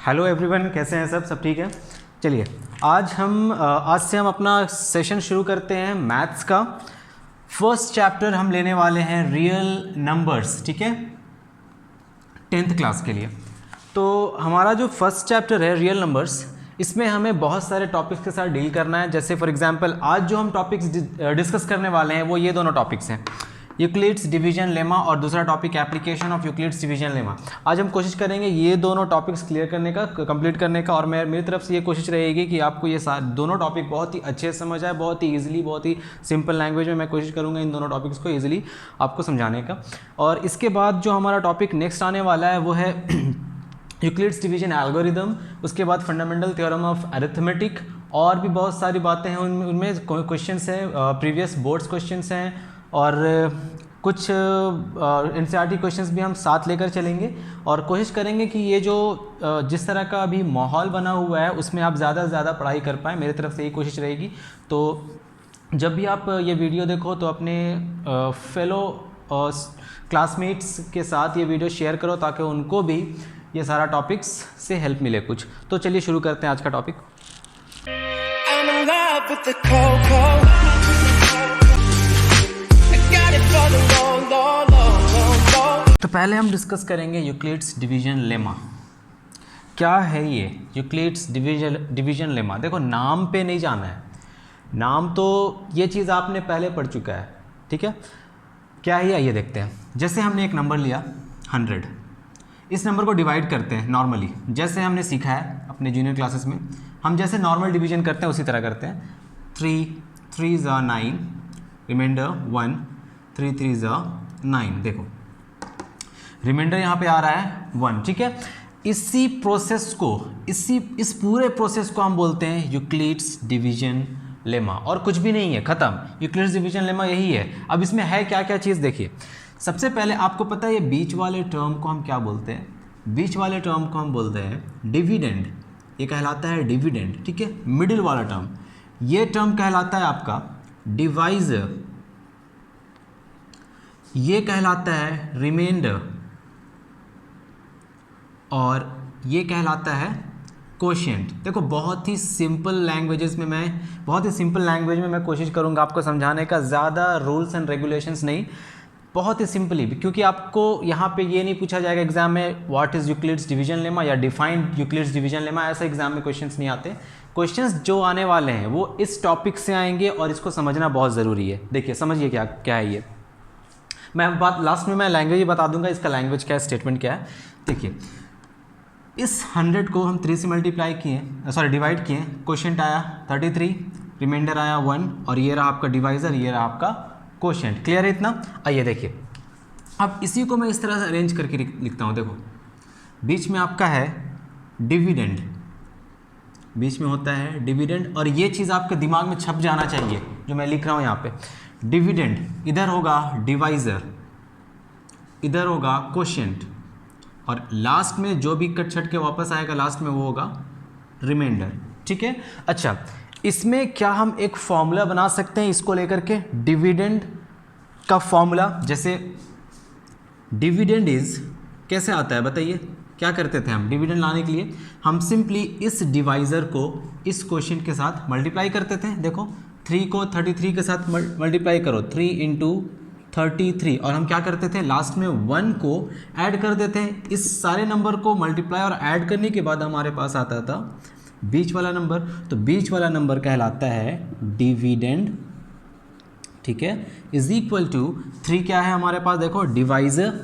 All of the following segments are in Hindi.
हेलो एवरीवन, कैसे हैं सब ठीक है। चलिए आज से हम अपना सेशन शुरू करते हैं मैथ्स का। फर्स्ट चैप्टर हम लेने वाले हैं रियल नंबर्स, ठीक है, 10th क्लास के लिए। तो हमारा जो फर्स्ट चैप्टर है रियल नंबर्स, इसमें हमें बहुत सारे टॉपिक्स के साथ डील करना है। जैसे फॉर एग्जांपल आज जो हम टॉपिक्स डिस्कस करने वाले हैं वो ये दोनों टॉपिक्स हैं, यूक्लिड्स डिवीजन लेमा और दूसरा topic application of Euclid's division lemma. आज हम कोशिश करेंगे ये दोनों टॉपिक्स क्लियर करने का, कंप्लीट करने का, और मेरी तरफ से ये कोशिश रहेगी कि आपको ये दोनों टॉपिक बहुत ही अच्छे से समझ आए, बहुत ही ईजिली, बहुत ही सिंपल लैंग्वेज में मैं कोशिश करूँगा इन दोनों टॉपिक्स को ईजिली आपको समझाने का। और इसके बाद जो हमारा टॉपिक नेक्स्ट आने वाला है वो है यूक्लिड्स डिवीजन एल्गोरिदम, उसके बाद फंडामेंटल थ्योरम ऑफ अरिथमेटिक, और भी बहुत सारी बातें हैं उनमें क्वेश्चंस हैं, प्रीवियस बोर्ड्स क्वेश्चंस हैं, और कुछ एनसीईआरटी क्वेश्चंस भी हम साथ लेकर चलेंगे। और कोशिश करेंगे कि ये जो जिस तरह का अभी माहौल बना हुआ है उसमें आप ज़्यादा से ज़्यादा पढ़ाई कर पाएँ, मेरी तरफ से यही कोशिश रहेगी। तो जब भी आप ये वीडियो देखो तो अपने फेलो क्लासमेट्स के साथ ये वीडियो शेयर करो ताकि उनको भी ये सारा टॉपिक्स से हेल्प मिले कुछ। तो चलिए शुरू करते हैं आज का टॉपिक। तो पहले हम डिस्कस करेंगे यूक्लिड्स डिवीजन लेमा। क्या है ये यूक्लिड्स डिवीजन लेमा? देखो, नाम पे नहीं जाना है, नाम तो ये चीज़ आपने पहले पढ़ चुका है, ठीक है। क्या है ये देखते हैं। जैसे हमने एक नंबर लिया 100, इस नंबर को डिवाइड करते हैं नॉर्मली, जैसे हमने सीखा है अपने जूनियर क्लासेस में। हम जैसे नॉर्मल डिवीजन करते हैं उसी तरह करते हैं। 3 × 9, रिमाइंडर 1, 3 × 3 = 9। देखो रिमाइंडर यहाँ पे आ रहा है 1, ठीक है। इसी प्रोसेस को, इस पूरे प्रोसेस को हम बोलते हैं यूक्लिड्स डिवीजन लेमा, और कुछ भी नहीं है, ख़त्म। यूक्लिड्स डिवीजन लेमा यही है। अब इसमें है क्या क्या चीज़ देखिए। सबसे पहले आपको पता है ये बीच वाले टर्म को हम क्या बोलते हैं? बीच वाले टर्म को हम बोलते हैं डिविडेंड, ये कहलाता है डिविडेंड, ठीक है। मिडिल वाला टर्म, ये टर्म कहलाता है आपका डिवाइजर, ये कहलाता है रिमाइंडर, और ये कहलाता है कोशेंट। देखो बहुत ही सिंपल लैंग्वेज में मैं कोशिश करूँगा आपको समझाने का, ज़्यादा रूल्स एंड रेगुलेशंस नहीं, बहुत ही सिंपली, क्योंकि आपको यहाँ पे ये नहीं पूछा जाएगा एग्जाम में what is Euclid's division lemma या डिफाइंड यूक्लिड्स डिवीजन लेमा, ऐसा एग्जाम में क्वेश्चंस नहीं आते। क्वेश्चंस जो आने वाले हैं वो इस टॉपिक से आएंगे और इसको समझना बहुत ज़रूरी है। देखिए समझिए क्या है ये। मैं लास्ट में मैं लैंग्वेज बता दूंगा, इसका लैंग्वेज क्या है, स्टेटमेंट क्या है। देखिए इस 100 को हम 3 से मल्टीप्लाई किए, डिवाइड किए, क्वोशिएंट आया 33, रिमाइंडर आया 1, और ये रहा आपका डिवाइजर, ये रहा आपका क्वोशिएंट। क्लियर है इतना? आइए देखिए, अब इसी को मैं इस तरह से अरेंज करके लिखता हूँ। देखो बीच में आपका है डिविडेंड, बीच में होता है डिविडेंड, और ये चीज़ आपके दिमाग में छप जाना चाहिए जो मैं लिख रहा हूँ यहाँ पे। डिविडेंड इधर होगा डिवाइजर, इधर होगा क्वोशिएंट, और लास्ट में जो भी कट छट के वापस आएगा लास्ट में वो होगा रिमाइंडर, ठीक है। अच्छा, इसमें क्या हम एक फॉर्मूला बना सकते हैं इसको लेकर के, डिविडेंड का फॉर्मूला? जैसे डिविडेंड इज कैसे आता है बताइए, क्या करते थे हम डिविडेंड लाने के लिए? हम सिंपली इस डिवाइजर को इस क्वोशिएंट के साथ मल्टीप्लाई करते थे। देखो 3 को 33 के साथ मल्टीप्लाई करो, 3 × 33, और हम क्या करते थे लास्ट में 1 को ऐड कर देते हैं। इस सारे नंबर को मल्टीप्लाई और ऐड करने के बाद हमारे पास आता था बीच वाला नंबर, तो बीच वाला नंबर कहलाता है डिविडेंड, ठीक है, इज इक्वल टू 3 क्या है हमारे पास, देखो डिवाइजर,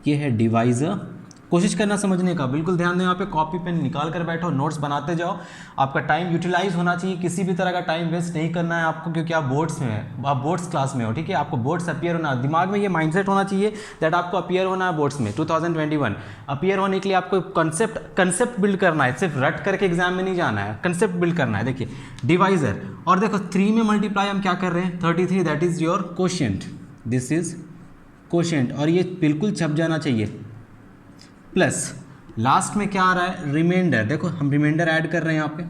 ये है डिवाइजर। कोशिश करना समझने का, बिल्कुल ध्यान दें, यहाँ पे कॉपी पेन निकाल कर बैठो, नोट्स बनाते जाओ। आपका टाइम यूटिलाइज होना चाहिए, किसी भी तरह का टाइम वेस्ट नहीं करना है आपको, क्योंकि आप बोर्ड्स में हैं, आप बोर्ड्स क्लास में हो, ठीक है। आपको बोर्ड्स अपीयर होना, दिमाग में ये माइंडसेट होना चाहिए दैट आपको अपीयर होना है बोर्ड्स में 2021। अपीयर होने के लिए आपको कंसेप्ट बिल्ड करना है, सिर्फ रट करके एग्जाम में नहीं जाना है, कंसेप्ट बिल्ड करना है। देखिए डिवाइजर, और देखो 3 में मल्टीप्लाई हम क्या कर रहे हैं, 33, that is your quotient, this is quotient, और ये बिल्कुल छप जाना चाहिए, प्लस लास्ट में क्या आ रहा है, रिमाइंडर। देखो हम रिमाइंडर ऐड कर रहे हैं यहाँ पे,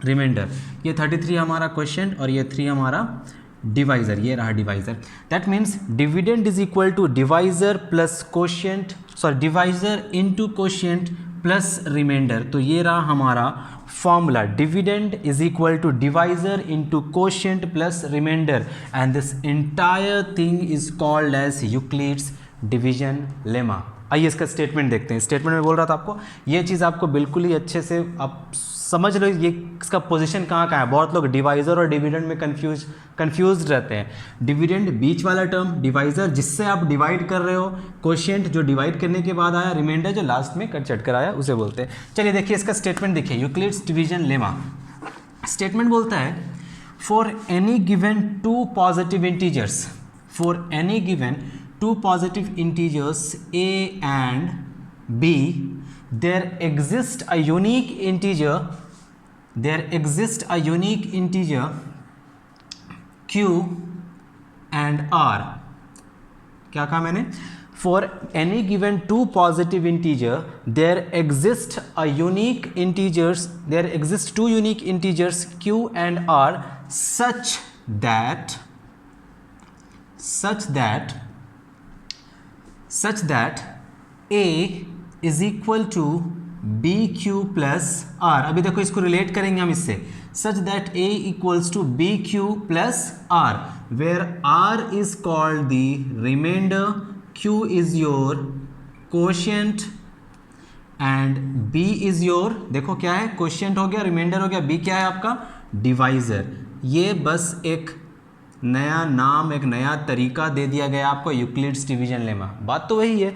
रिमाइंडर, ये 33 हमारा क्वोशिएंट और ये 3 हमारा डिवाइजर, ये रहा divisor. That means dividend is equal to divisor plus quotient, sorry divisor into quotient plus remainder. तो ये रहा हमारा formula, dividend is equal to divisor into quotient plus remainder, and this entire thing is called as Euclid's division lemma. आइए इसका स्टेटमेंट देखते हैं। स्टेटमेंट में बोल रहा था आपको ये चीज़ आपको बिल्कुल ही अच्छे से आप समझ लो, ये इसका पोजीशन कहाँ है। बहुत लोग डिवाइजर और डिविडेंड में कंफ्यूज रहते हैं। डिविडेंड बीच वाला टर्म, डिवाइजर जिससे आप डिवाइड कर रहे हो, कोशिएंट जो डिवाइड करने के बाद आया, रिमाइंडर जो लास्ट में कट कर आया उसे बोलते हैं। चलिए देखिए इसका स्टेटमेंट देखिए, यूक्लिड्स डिवीजन लेमा। स्टेटमेंट बोलता है for any given two positive integers, for any given two positive integers a and b, there exists a unique integer q and r। क्या कहा मैंने? For any given two positive integer there exist two unique integers q and r such that a is equal to bq plus r। अभी देखो इसको रिलेट करेंगे हम इससे, such that a equals to bq plus r, where r is called the remainder, q is your quotient and b is your, देखो क्या है, quotient हो गया, रिमाइंडर हो गया, b क्या है आपका, डिवाइजर। ये बस एक नया नाम, एक नया तरीका दे दिया गया आपको यूक्लिड्स डिवीजन लेमा। बात तो वही है,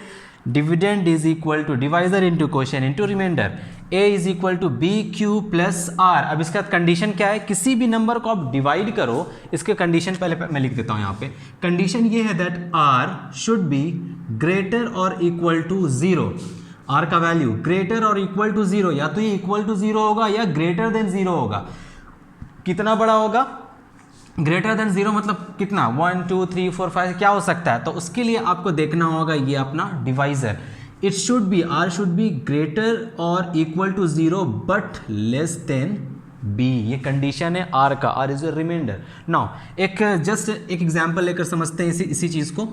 dividend is equal to divisor into quotient into remainder, a is equal to b q plus r. अब इसका कंडीशन क्या है, किसी भी नंबर को आप डिवाइड करो, इसके कंडीशन पहले मैं लिख देता हूँ यहाँ पे। कंडीशन ये है that r should be greater और इक्वल टू 0। r का वैल्यू ग्रेटर और इक्वल टू 0, या तो ये इक्वल टू 0 होगा या ग्रेटर देन 0 होगा। कितना बड़ा होगा? ग्रेटर देन 0 मतलब कितना, 1 2 3 4 5 क्या हो सकता है? तो उसके लिए आपको देखना होगा ये अपना divisor, it should be, r should be greater और equal to 0 but less than b. ये कंडीशन है आर का, r is a remainder. Now एक एग्जांपल लेकर समझते हैं इसी चीज़ को।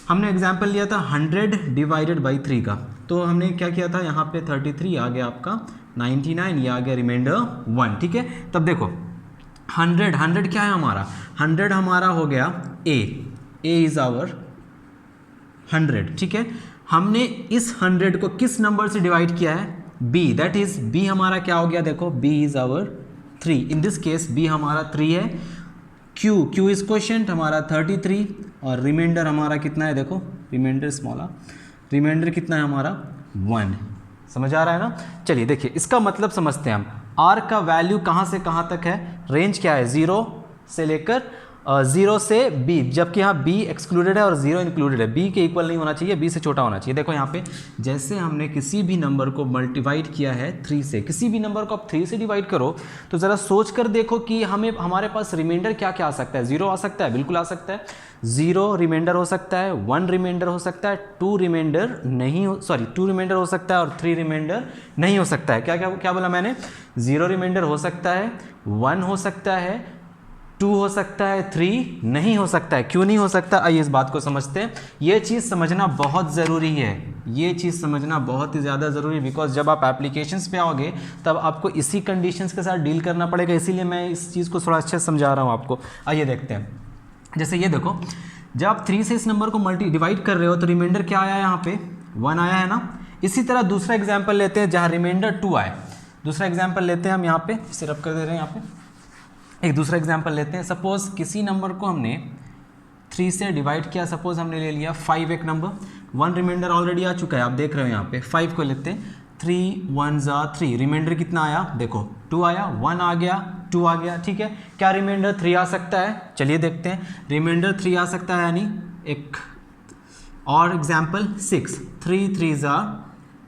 हमने एग्जांपल लिया था 100 डिवाइडेड बाई 3 का, तो हमने क्या किया था, यहाँ पे 33 आ गया आपका, 99 ये आ गया रिमाइंडर 1, ठीक है। तब देखो 100 क्या है हमारा, 100 हमारा हो गया a इज आवर 100, ठीक है। हमने इस 100 को किस नंबर से डिवाइड किया है, b, दैट इज b हमारा क्या हो गया, देखो b is our 3, in this case b हमारा 3 है। q इज क्वोशिएंट हमारा 33 और रिमाइंडर हमारा कितना है, देखो रिमाइंडर स्मॉल, रिमाइंडर कितना है हमारा 1। समझ आ रहा है ना? चलिए देखिए इसका मतलब समझते हैं हम। r का वैल्यू कहाँ से कहाँ तक है, रेंज क्या है, 0 से लेकर 0 से b, जबकि यहाँ b एक्सक्लूडेड है और 0 इंक्लूडेड है। b के इक्वल नहीं होना चाहिए, b से छोटा होना चाहिए। देखो यहाँ पे जैसे हमने किसी भी नंबर को मल्टीवाइड किया है 3 से, किसी भी नंबर को आप 3 से डिवाइड करो तो ज़रा सोच कर देखो कि हमारे पास रिमाइंडर क्या क्या आ सकता है। 0 आ सकता है, बिल्कुल आ सकता है, 0 रिमाइंडर हो सकता है, 1 रिमाइंडर हो सकता है, 2 रिमाइंडर हो सकता है और 3 रिमाइंडर नहीं हो सकता है। क्या बोला मैंने, 0 रिमाइंडर हो सकता है, 1 हो सकता है, 2 हो सकता है, 3 नहीं हो सकता है। क्यों नहीं हो सकता, आइए इस बात को समझते हैं। ये चीज़ समझना बहुत ज़रूरी है, ये चीज़ समझना बहुत ही ज़्यादा ज़रूरी है, बिकॉज जब आप एप्लीकेशंस पे आओगे तब आपको इसी कंडीशंस के साथ डील करना पड़ेगा, इसीलिए मैं इस चीज़ को थोड़ा अच्छे से समझा रहा हूँ आपको। आइए देखते हैं, जैसे ये देखो, जब आप 3 से इस नंबर को डिवाइड कर रहे हो तो रिमाइंडर क्या आया, यहाँ पे 1 आया है ना। इसी तरह दूसरा एग्जाम्पल लेते हैं जहाँ रिमाइंडर 2 आए। दूसरा एग्जाम्पल लेते हैं हम, यहाँ पे इसे रब कर दे रहे हैं, यहाँ पे एक दूसरा एग्जाम्पल लेते हैं। सपोज किसी नंबर को हमने 3 से डिवाइड किया, सपोज हमने ले लिया 5 एक नंबर, 1 रिमाइंडर ऑलरेडी आ चुका है, आप देख रहे हो यहाँ पे 5 को लेते हैं, 3 1 3, रिमाइंडर कितना आया, देखो 2 आया, 1 आ गया, 2 आ गया, ठीक है। क्या रिमाइंडर 3 आ सकता है, चलिए देखते हैं। रिमाइंडर 3 आ सकता है, यानी एक और एग्जाम्पल 6, 3 3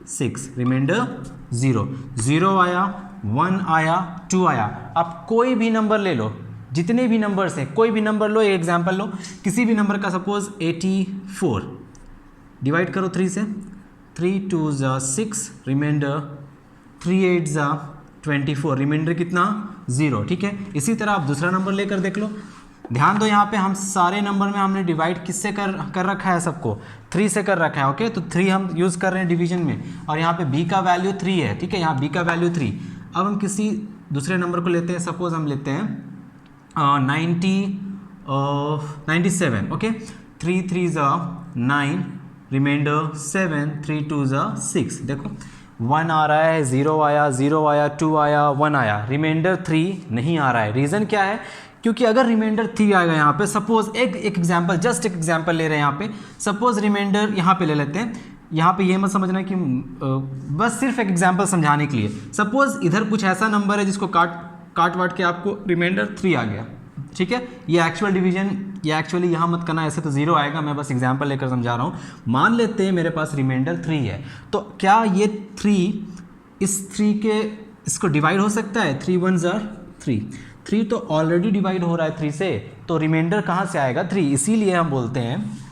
6, रिमाइंडर 0 आया, 1 आया, 2 आया। आप कोई भी नंबर ले लो, जितने भी नंबर हैं कोई भी नंबर लो, एक एग्जाम्पल लो, किसी भी नंबर का, सपोज 84, डिवाइड करो 3 से, 3 2 6, रिमाइंडर 3 8 24, रिमाइंडर कितना 0, ठीक है। इसी तरह आप दूसरा नंबर लेकर देख लो, ध्यान दो, यहाँ पे हम सारे नंबर में हमने डिवाइड किससे कर रखा है, सबको 3 से कर रखा है। ओके, तो 3 हम यूज़ कर रहे हैं डिवीजन में, और यहाँ पे b का वैल्यू 3 है, ठीक है, यहाँ b का वैल्यू 3। अब हम किसी दूसरे नंबर को लेते हैं, सपोज हम लेते हैं 97। Okay, 3 3 9, remainder 7, 3 2 6। देखो 1 आ रहा है, 0 आया, 0 आया, 2 आया, 1 आया, रिमाइंडर 3 नहीं आ रहा है। रीज़न क्या है? क्योंकि अगर रिमाइंडर 3 आएगा यहाँ पे, सपोज एक एग्जांपल, जस्ट एक एग्जांपल ले रहे हैं यहाँ पे, सपोज रिमाइंडर यहाँ पे ले लेते हैं। यहाँ पे ये मत समझना कि बस सिर्फ एक एग्जांपल समझाने के लिए, सपोज इधर कुछ ऐसा नंबर है जिसको काट वाट के आपको रिमाइंडर 3 आ गया, ठीक है। ये एक्चुअल डिवीजन, ये एक्चुअली यहाँ मत करना, ऐसे तो 0 आएगा, मैं बस एग्जांपल लेकर समझा रहा हूँ। मान लेते हैं मेरे पास रिमाइंडर 3 है, तो क्या ये 3 इस 3 के इसको डिवाइड हो सकता है? 3 1 3, 3 तो ऑलरेडी डिवाइड हो रहा है 3 से, तो रिमाइंडर कहाँ से आएगा? 3। इसीलिए हम बोलते हैं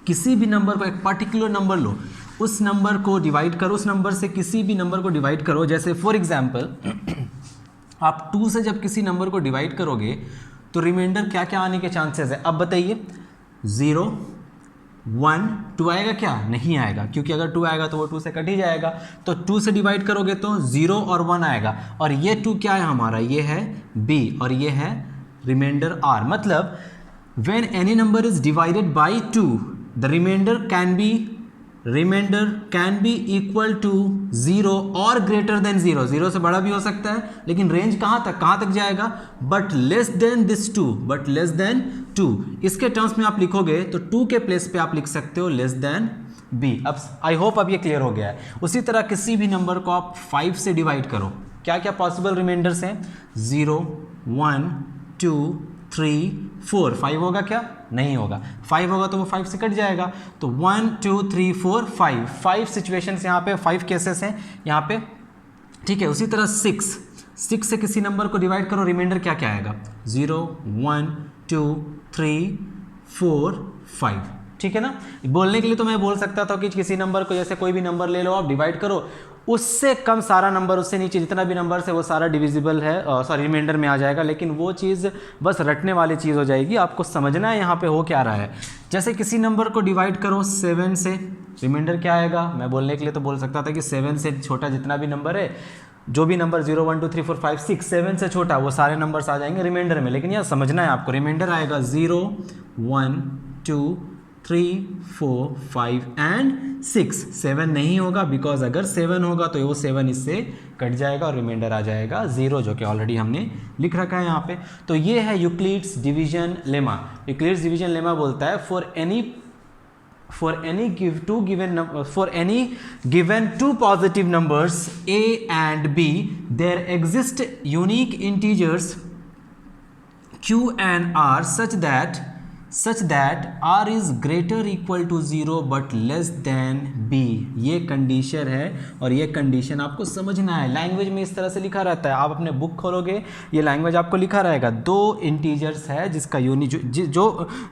किसी भी नंबर को, एक पर्टिकुलर नंबर लो, उस नंबर को डिवाइड करो, उस नंबर से किसी भी नंबर को डिवाइड करो। जैसे फॉर एग्जाम्पल आप 2 से जब किसी नंबर को डिवाइड करोगे तो रिमाइंडर क्या क्या आने के चांसेस है? अब बताइए, 0 1 2 आएगा क्या? नहीं आएगा, क्योंकि अगर 2 आएगा तो वो 2 से कट ही जाएगा। तो 2 से डिवाइड करोगे तो 0 और 1 आएगा, और ये 2 क्या है हमारा? ये है b, और ये है रिमाइंडर r। मतलब when any number is divided by 2, the remainder can be equal to 0 or greater than 0। 0 से बड़ा भी हो सकता है, लेकिन रेंज कहाँ तक जाएगा? but less than this 2, but less than 2। इसके टर्म्स में आप लिखोगे तो 2 के प्लेस पे आप लिख सकते हो less than b। अब आई होप अब ये क्लियर हो गया है। उसी तरह किसी भी नंबर को आप 5 से डिवाइड करो, क्या क्या पॉसिबल रिमाइंडर्स हैं? 0 1 2 3 4। 5 होगा क्या? नहीं होगा। 5 होगा तो वो 5 से कट जाएगा, तो 1 2 3 4 5, 5 सिचुएशंस यहाँ पे, 5 केसेस हैं यहाँ पे, ठीक है। उसी तरह 6 से किसी नंबर को डिवाइड करो, रिमाइंडर क्या क्या आएगा? 0 1 2 3 4 5, ठीक है ना। बोलने के लिए तो मैं बोल सकता था कि किसी नंबर को, जैसे कोई भी नंबर ले लो, आप डिवाइड करो, उससे कम सारा नंबर, उससे नीचे जितना भी नंबर है वो सारा डिविजिबल है, सॉरी रिमाइंडर में आ जाएगा। लेकिन वो चीज़ बस रटने वाली चीज़ हो जाएगी, आपको समझना है यहाँ पे हो क्या रहा है। जैसे किसी नंबर को डिवाइड करो 7 से, रिमाइंडर क्या आएगा? मैं बोलने के लिए तो बोल सकता था कि 7 से छोटा जितना भी नंबर है, जो भी नंबर 0 1 2 3 4 5 6, 7 से छोटा वो सारे नंबर्स आ जाएंगे रिमाइंडर में। लेकिन यह समझना है आपको, रिमाइंडर आएगा 0 1 2 3 4 5 एंड 6। 7 नहीं होगा, बिकॉज अगर 7 होगा तो वो 7 इससे कट जाएगा और रिमाइंडर आ जाएगा 0, जो कि ऑलरेडी हमने लिख रखा है यहाँ पे। तो ये है Euclid's division lemma. Euclid's division lemma बोलता है for any given two positive numbers a and b, there exist unique integers q and r such that r is greater equal to 0 but less than b। ये कंडीशन है, और ये कंडीशन आपको समझना है। लैंग्वेज में इस तरह से लिखा रहता है, आप अपने बुक खोलोगे ये लैंग्वेज आपको लिखा रहेगा। 2 इंटीजर्स है जिसका जो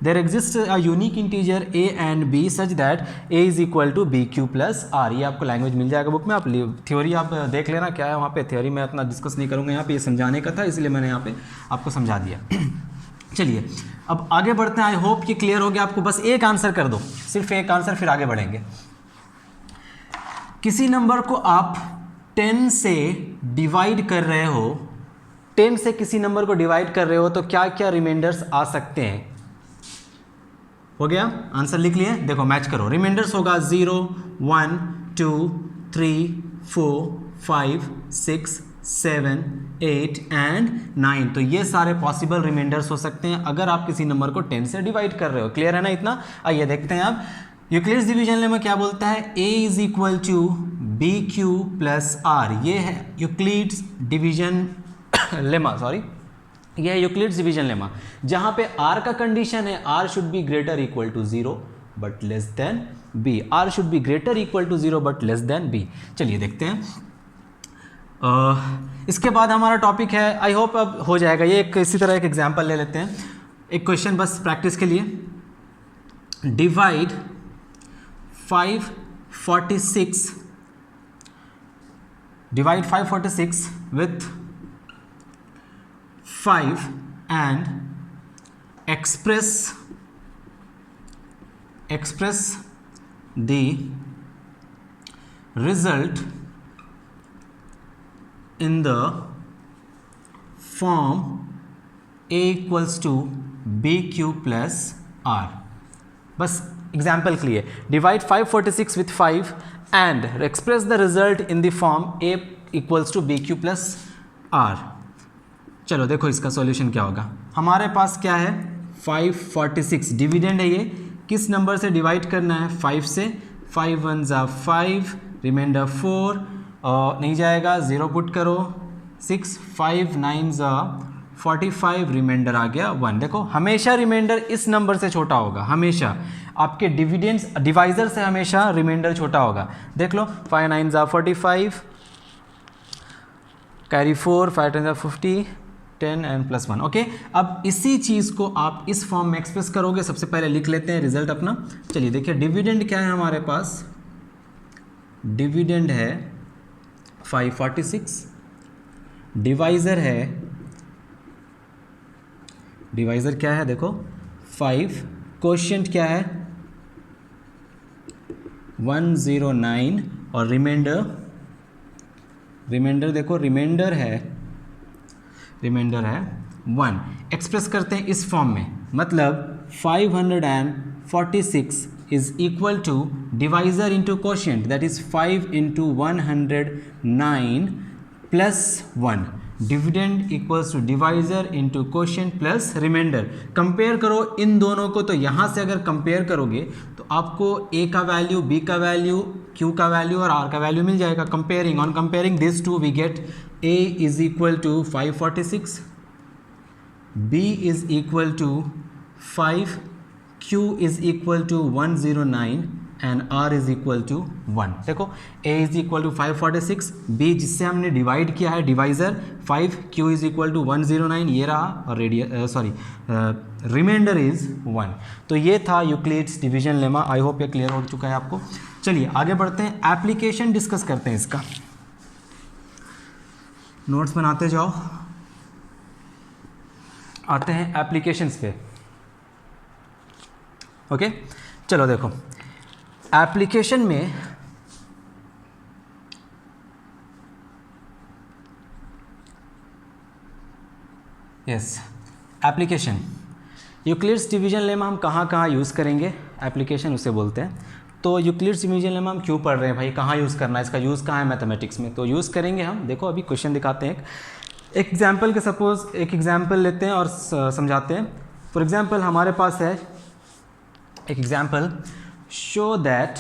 there exist a unique integer a and b such that a is equal to b q plus r। ये आपको लैंग्वेज मिल जाएगा बुक में, आप थ्योरी आप देख लेना क्या है वहाँ पे। थ्योरी मैं उतना डिस्कस नहीं करूँगा यहाँ पे, ये समझाने का था इसलिए मैंने यहाँ पे आपको समझा दिया। चलिए अब आगे बढ़ते हैं। आई होप ये क्लियर हो गया आपको। बस एक आंसर कर दो, सिर्फ एक आंसर, फिर आगे बढ़ेंगे। किसी नंबर को आप 10 से डिवाइड कर रहे हो, 10 से किसी नंबर को डिवाइड कर रहे हो, तो क्या क्या रिमाइंडर्स आ सकते हैं? हो गया? आंसर लिख लिए? देखो मैच करो। रिमाइंडर्स होगा 0 1 2 3 4 5 6 7 8 एंड 9। तो ये सारे पॉसिबल रिमाइंडर्स हो सकते हैं अगर आप किसी नंबर को 10 से डिवाइड कर रहे हो। क्लियर है ना इतना? आइए देखते हैं आप यूक्लिड्स डिवीजन लेमा क्या बोलता है। a is equal to b q plus r. ये है यूक्लिड्स डिवीजन लेमा, सॉरी ये है यूक्लिड्स डिवीजन लेमा, जहां पे r का कंडीशन है r should be greater equal to 0 but less than b। r should be greater equal to 0 but less than b। चलिए देखते हैं। इसके बाद हमारा टॉपिक है, आई होप अब हो जाएगा ये। इसी तरह एक एग्जांपल ले लेते हैं, एक क्वेश्चन बस प्रैक्टिस के लिए। Divide 546 with 5 and express the result in the form a equals to bq plus r. बस एग्जाम्पल के लिए divide 546 with 5 and express the result in the form a equals to bq plus r. चलो देखो इसका सॉल्यूशन क्या होगा. हमारे पास क्या है 546 डिविडेंड है, ये किस नंबर से डिवाइड करना है 5 से. 5 1 ज़ा 5 रिमाइंडर 4 नहीं जाएगा 0 पुट करो 6 5 9 ज़ा 45 रिमाइंडर आ गया 1. देखो हमेशा रिमाइंडर इस नंबर से छोटा होगा, हमेशा आपके डिविडेंड्स डिवाइजर से हमेशा रिमाइंडर छोटा होगा. देख लो 5 9 ज़ा 45 कैरी 4 5 10 ज़ा 50 10 एंड प्लस 1. ओके, अब इसी चीज़ को आप इस फॉर्म में एक्सप्रेस करोगे. सबसे पहले लिख लेते हैं रिजल्ट अपना. चलिए देखिए डिविडेंड क्या है हमारे पास. डिविडेंड है 546, डिवाइज़र है, डिवाइज़र क्या है देखो 5, कोशिएंट क्या है 109 और रिमाइंडर देखो रिमाइंडर है 1. एक्सप्रेस करते हैं इस फॉर्म में, मतलब 546 is equal to divisor into quotient that is 5 into 109 plus 1. Dividend equals to divisor into quotient plus remainder. Compare करो इन दोनों को, तो यहाँ से अगर कंपेयर करोगे तो आपको a का वैल्यू, b का वैल्यू, q का वैल्यू और r का वैल्यू मिल जाएगा. Comparing on comparing this to we get a is equal to 546, b is equal to 5, q is equal to 109 and r is equal to 1. देखो a is equal to 546, b जिससे हमने डिवाइड किया है divisor 5, q is equal to 109 ये रहा और रिमाइंडर इज 1. तो ये था Euclid's division lemma. I hope ये क्लियर हो चुका है आपको. चलिए आगे बढ़ते हैं, एप्लीकेशन डिस्कस करते हैं इसका. नोट्स बनाते जाओ. आते हैं एप्लीकेशंस पे. ओके चलो देखो एप्लीकेशन में yes application Euclid's division lemma हम कहाँ यूज़ करेंगे. एप्लीकेशन उसे बोलते हैं. तो यूक्लिड्स डिवीजन लेमा हम क्यों पढ़ रहे हैं भाई, कहाँ यूज़ करना है, इसका यूज़ कहाँ है मैथमेटिक्स में. तो यूज़ करेंगे हम. देखो अभी क्वेश्चन दिखाते हैं एक एग्जाम्पल के. सपोज एक एग्जाम्पल लेते हैं और समझाते हैं. फॉर एग्जाम्पल हमारे पास है एक एग्जाम्पल, शो दैट.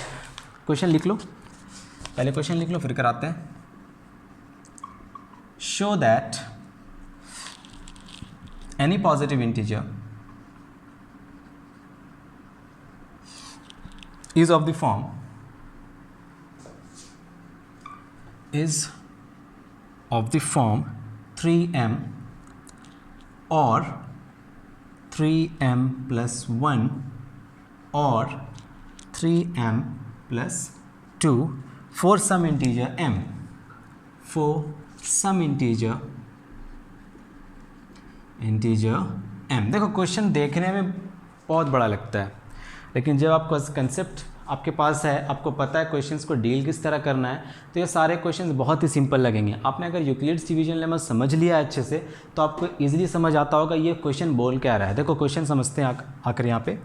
क्वेश्चन लिख लो, पहले क्वेश्चन लिख लो फिर कराते हैं. Show that any positive integer is of the form 3m or 3m plus 1 or 3m plus 2 for some integer m. For some integer m. देखो क्वेश्चन देखने में बहुत बड़ा लगता है, लेकिन जब आपका कंसेप्ट आपके पास है, आपको पता है क्वेश्चंस को डील किस तरह करना है, तो ये सारे क्वेश्चंस बहुत ही सिंपल लगेंगे. आपने अगर यूक्लिड्स डिवीजन लेमा समझ लिया अच्छे से तो आपको इजीली समझ आता होगा ये क्वेश्चन बोल क्या रहा है. देखो क्वेश्चन समझते हैं आकर यहाँ पे.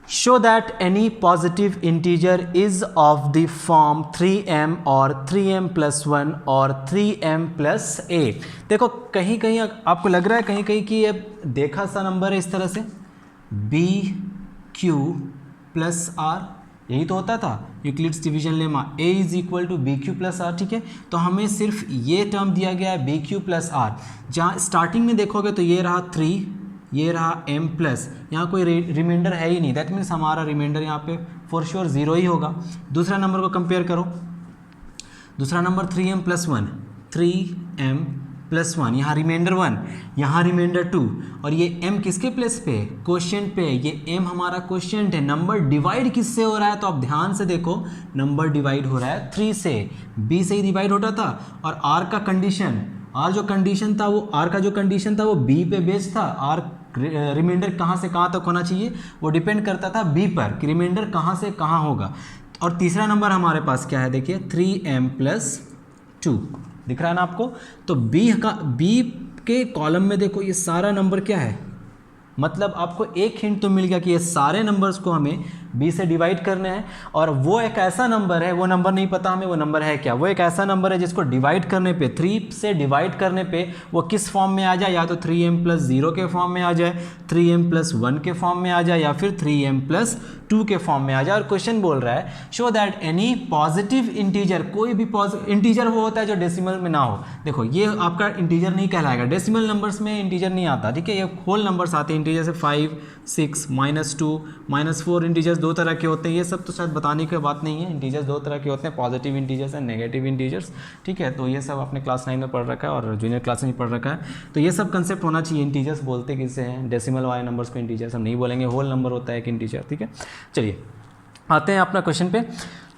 Show that any positive integer is of the form 3m और 3m plus 1 और 3m plus 8. देखो कहीं कहीं आपको लग रहा है कहीं कहीं कि ये देखा सा नंबर है इस तरह से BQ प्लस R, यही तो होता था Euclid's division lemma. A is equal to BQ plus R. ठीक है, तो हमें सिर्फ ये टर्म दिया गया है BQ प्लस R. जहाँ स्टार्टिंग में देखोगे तो ये रहा 3, ये रहा m प्लस, यहाँ कोई रिमाइंडर है ही नहीं. दैट मीन्स हमारा रिमाइंडर यहाँ पे फॉर श्योर 0 ही होगा. दूसरा नंबर को कंपेयर करो. दूसरा number 3m plus 1, 3m plus 1, यहाँ रिमाइंडर 1, यहाँ रिमाइंडर 2 और ये m किसके प्लेस पे, क्वोशिएंट पे. ये m हमारा क्वोशिएंट है. नंबर डिवाइड किससे हो रहा है, तो आप ध्यान से देखो नंबर डिवाइड हो रहा है 3 से. b से ही डिवाइड होता था और r का कंडीशन, r जो कंडीशन था वो b पे बेस्ड था. r रिमाइंडर कहाँ से कहाँ तक होना चाहिए, वो डिपेंड करता था बी पर कि रिमाइंडर कहाँ से कहाँ होगा। और तीसरा नंबर हमारे पास क्या है, देखिए 3m+2 दिख रहा है ना आपको। तो बी के कॉलम में देखो ये सारा नंबर क्या है, मतलब आपको एक हिंट तो मिल गया कि ये सारे नंबर्स को हमें b से डिवाइड करने हैं। और वो एक ऐसा नंबर है, वो नंबर नहीं पता हमें वो नंबर है क्या, वो एक ऐसा नंबर है जिसको डिवाइड करने पे 3 से डिवाइड करने पे वो किस फॉर्म में आ जाए, या तो 3m+0 के फॉर्म में आ जाए, 3m+1 के फॉर्म में आ जाए, या फिर 3m+2 के फॉर्म में आ जाए। और क्वेश्चन बोल रहा है show that any positive integer, कोई भी इंटीजर वो होता है जो डेसिमल में ना हो। देखो ये आपका इंटीजर नहीं कहलाएगा, डेसिमल नंबर्स में इंटीजर नहीं आता, ठीक है, ये होल नंबर्स आते हैं इंटीजर से 5, 6, -2, -4 इंटीजर्स दो तरह के होते हैं। ये सब तो शायद बताने की बात नहीं है, इंटीजर्स दो तरह के होते हैं, positive integers and negative integers, ठीक है। तो ये सब आपने क्लास 9 में पढ़ रखा है और जूनियर क्लास में पढ़ रखा है, तो ये सब कंसेप्ट होना चाहिए। इंटीजर्स बोलते किसे हैं, डेसिमल वाले नंबर्स को इंटीजर्स हम नहीं बोलेंगे, होल नंबर होता है एक इंटीजर, ठीक है। चलिए आते हैं अपना क्वेश्चन पे।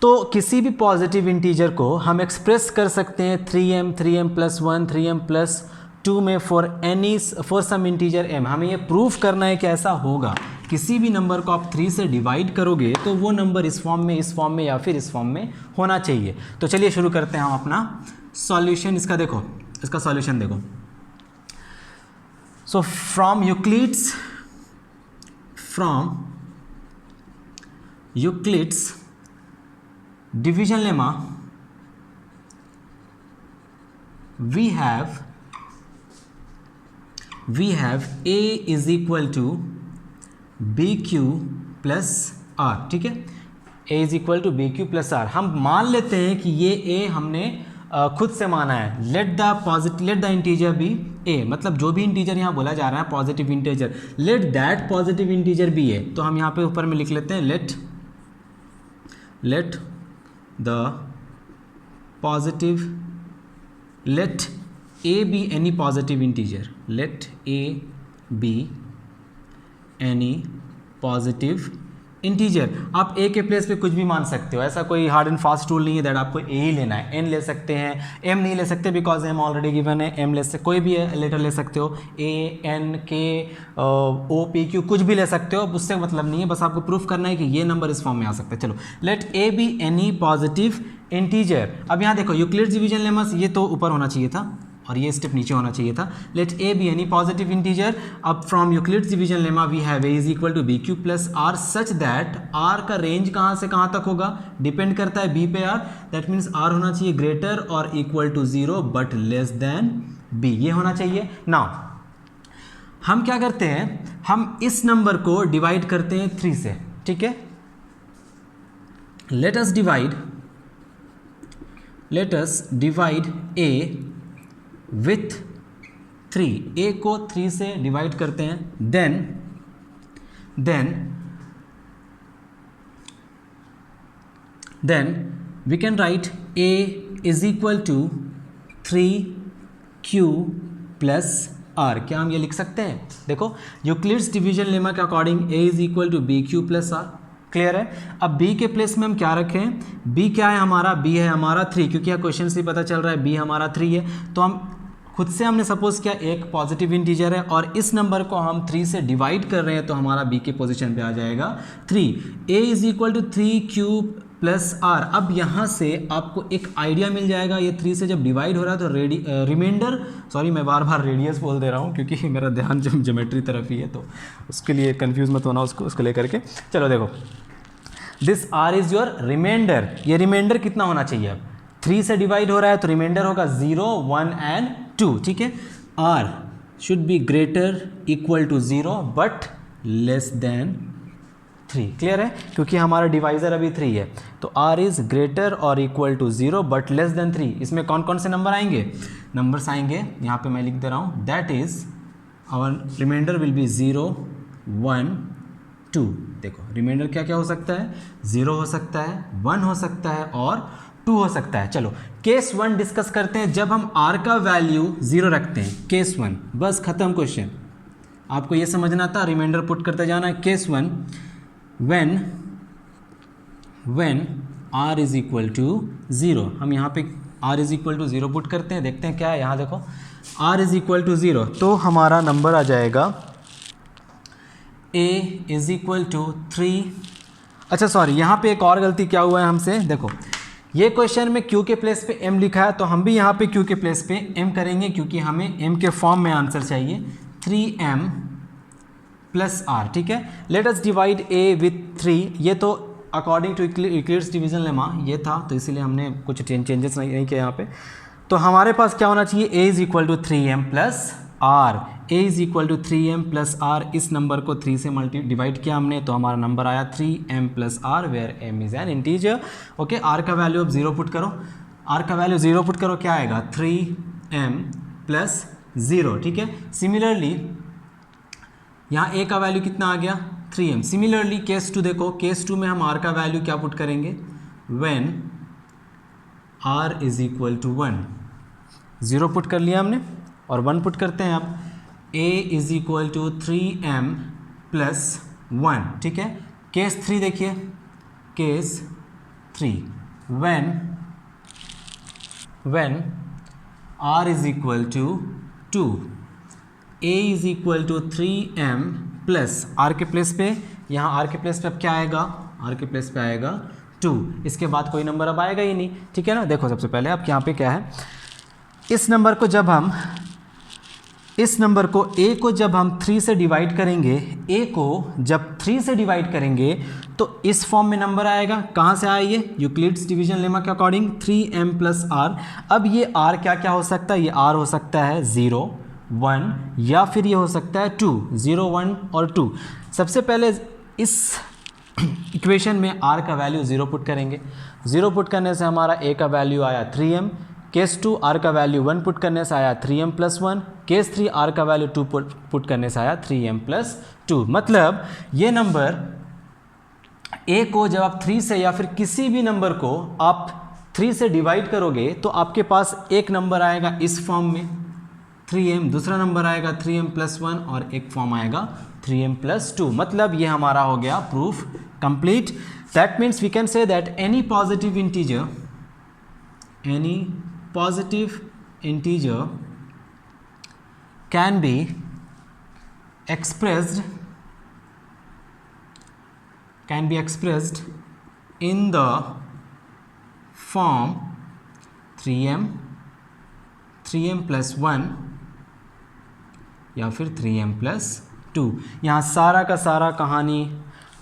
तो किसी भी पॉजिटिव इंटीजर को हम एक्सप्रेस कर सकते हैं 3m, 3m+1, 3m+2 में फॉर सम इंटीजर m। हमें ये प्रूफ करना है कि ऐसा होगा, किसी भी नंबर को आप 3 से डिवाइड करोगे तो वो नंबर इस फॉर्म में या फिर इस फॉर्म में होना चाहिए। तो चलिए शुरू करते हैं हम अपना सॉल्यूशन इसका। देखो इसका सॉल्यूशन देखो। So from Euclid's division lemma we have a is equal to bq plus r, ठीक है, a is equal to bq plus r। हम मान लेते हैं कि ये a हमने खुद से माना है। Let the integer be a, मतलब जो भी इंटीजर यहाँ बोला जा रहा है positive integer, let that positive integer be a। तो हम यहाँ पे ऊपर में लिख लेते हैं let a be any positive integer, let a be any positive integer। आप a के प्लेस पे कुछ भी मान सकते हो, ऐसा कोई हार्ड एंड फास्ट रूल नहीं है दैट आपको a ही लेना है। n ले सकते हैं, m नहीं ले सकते बिकॉज m ऑलरेडी गिवन है, m ले सकते, कोई भी लेटर ले सकते हो, a n k o p q कुछ भी ले सकते हो, उससे मतलब नहीं है, बस आपको प्रूफ करना है कि ये नंबर इस फॉर्म में आ सकता है। चलो late a be any positive integer। अब यहाँ देखो यूक्लिड्स डिवीजन लेमा, ये तो ऊपर होना चाहिए था और ये स्टेप नीचे होना चाहिए था। लेट a be any positive integer। अब from Euclid's division lemma we have a is equal to bq plus r such that r का रेंज कहाँ से कहाँ तक होगा, डिपेंड करता है b पे r, दैट मीन्स r होना चाहिए ग्रेटर और equal to 0 but less than b, ये होना चाहिए। नाउ हम क्या करते हैं, हम इस नंबर को डिवाइड करते हैं 3 से, ठीक है। Let us divide a with 3, a को 3 से डिवाइड करते हैं, then we can write a is equal to 3q plus r। क्या हम ये लिख सकते हैं, देखो यूक्लिड्स डिवीजन लेमा के according a is equal to bq plus r, clear है। अब b के प्लेस में हम क्या रखें, b क्या है हमारा, b है हमारा 3, क्योंकि यह क्वेश्चन से पता चल रहा है b हमारा 3 है। तो हम खुद से हमने सपोज किया एक पॉजिटिव इंटीजर है और इस नंबर को हम 3 से डिवाइड कर रहे हैं, तो हमारा b के पोजीशन पे आ जाएगा 3। a is equal to 3q plus r। अब यहाँ से आपको एक आइडिया मिल जाएगा, ये 3 से जब डिवाइड हो रहा है तो रिमाइंडर, सॉरी मैं बार बार रेडियस बोल दे रहा हूँ क्योंकि मेरा ध्यान ज्योमेट्री तरफ ही है, तो उसके लिए कंफ्यूज मत होना उसको लेकर के। चलो देखो this r is your remainder. ये रिमाइंडर कितना होना चाहिए, अब 3 से डिवाइड हो रहा है तो रिमाइंडर होगा 0, 1 एंड 2, ठीक है। r should be greater equal to 0 but less than 3, clear है, क्योंकि हमारा डिवाइजर अभी 3 है। तो r इज ग्रेटर और equal to 0 but less than 3। इसमें कौन कौन से नंबर आएंगे, नंबर्स आएंगे यहाँ पे मैं लिख दे रहा हूँ, that is our remainder will be 0, 1, 2। देखो रिमाइंडर क्या क्या हो सकता है, 0 हो सकता है, 1 हो सकता है और 2 हो सकता है। चलो केस 1 डिस्कस करते हैं, जब हम r का वैल्यू 0 रखते हैं, केस 1, बस खत्म क्वेश्चन। आपको ये समझना था, रिमाइंडर पुट करते जाना है। Case 1 when r is equal to 0, हम यहाँ पे r is equal to 0 put करते हैं, देखते हैं क्या है। यहाँ देखो r इज इक्वल टू 0, तो हमारा नंबर आ जाएगा a इज इक्वल टू 3। अच्छा सॉरी, यहाँ पे एक और गलती क्या हुआ है हमसे, देखो ये क्वेश्चन में q के प्लेस पे m लिखा है, तो हम भी यहाँ पे q के प्लेस पे m करेंगे, क्योंकि हमें m के फॉर्म में आंसर चाहिए 3m प्लस r। ठीक है, let us divide a with 3। ये तो according to Euclid's division lemma ये था, तो इसीलिए हमने कुछ चेंजेस नहीं किया यहाँ पे। तो हमारे पास क्या होना चाहिए, a is equal to 3m plus r। a is equal to 3m plus r, इस नंबर को 3 से डिवाइड किया हमने, तो हमारा नंबर आया 3m plus r, where m is an integer. Okay, r का वैल्यू अब 0 पुट करो, r का वैल्यू 0 पुट करो, क्या आएगा 3m प्लस 0। ठीक है, सिमिलरली यहाँ a का वैल्यू कितना आ गया 3m। सिमिलरली केस 2 देखो, केस 2 में हम r का वैल्यू क्या पुट करेंगे, when r is equal to 1। 0 put कर लिया हमने और 1 पुट करते हैं अब, a is equal to 3m plus 1। ठीक है, केस 3 देखिए, case 3 when r is equal to 2, a is equal to 3m plus r के प्लेस पे, यहाँ r के प्लेस पे अब क्या आएगा, r के प्लेस पे आएगा 2। इसके बाद कोई नंबर अब आएगा ही नहीं। ठीक है ना, देखो सबसे पहले अब यहाँ पे क्या है, इस नंबर को जब हम a को जब हम 3 से डिवाइड करेंगे, a को जब 3 से डिवाइड करेंगे तो इस फॉर्म में नंबर आएगा। कहाँ से आया ये, यूक्लिड्स डिवीजन लेमा के अकॉर्डिंग 3m प्लस r। अब ये r क्या क्या हो सकता है, ये r हो सकता है 0, 1 या फिर ये हो सकता है 2, 0, 1 और 2। सबसे पहले इस इक्वेशन में r का वैल्यू 0 पुट करेंगे। 0 पुट करने से हमारा a का वैल्यू आया 3m। केस 2 r का वैल्यू 1 पुट करने से आया 3m प्लस 1। केस 3 r का वैल्यू 2 पुट करने से आया 3m प्लस 2। मतलब ये नंबर a को जब आप 3 से या फिर किसी भी नंबर को आप 3 से डिवाइड करोगे तो आपके पास एक नंबर आएगा इस फॉर्म में 3m, दूसरा नंबर आएगा 3m प्लस 1 और एक फॉर्म आएगा 3m प्लस 2। मतलब ये हमारा हो गया proof complete. That means we can say that any positive integer can be expressed in the form 3m plus 1 या फिर 3m प्लस 2। यहाँ सारा का सारा कहानी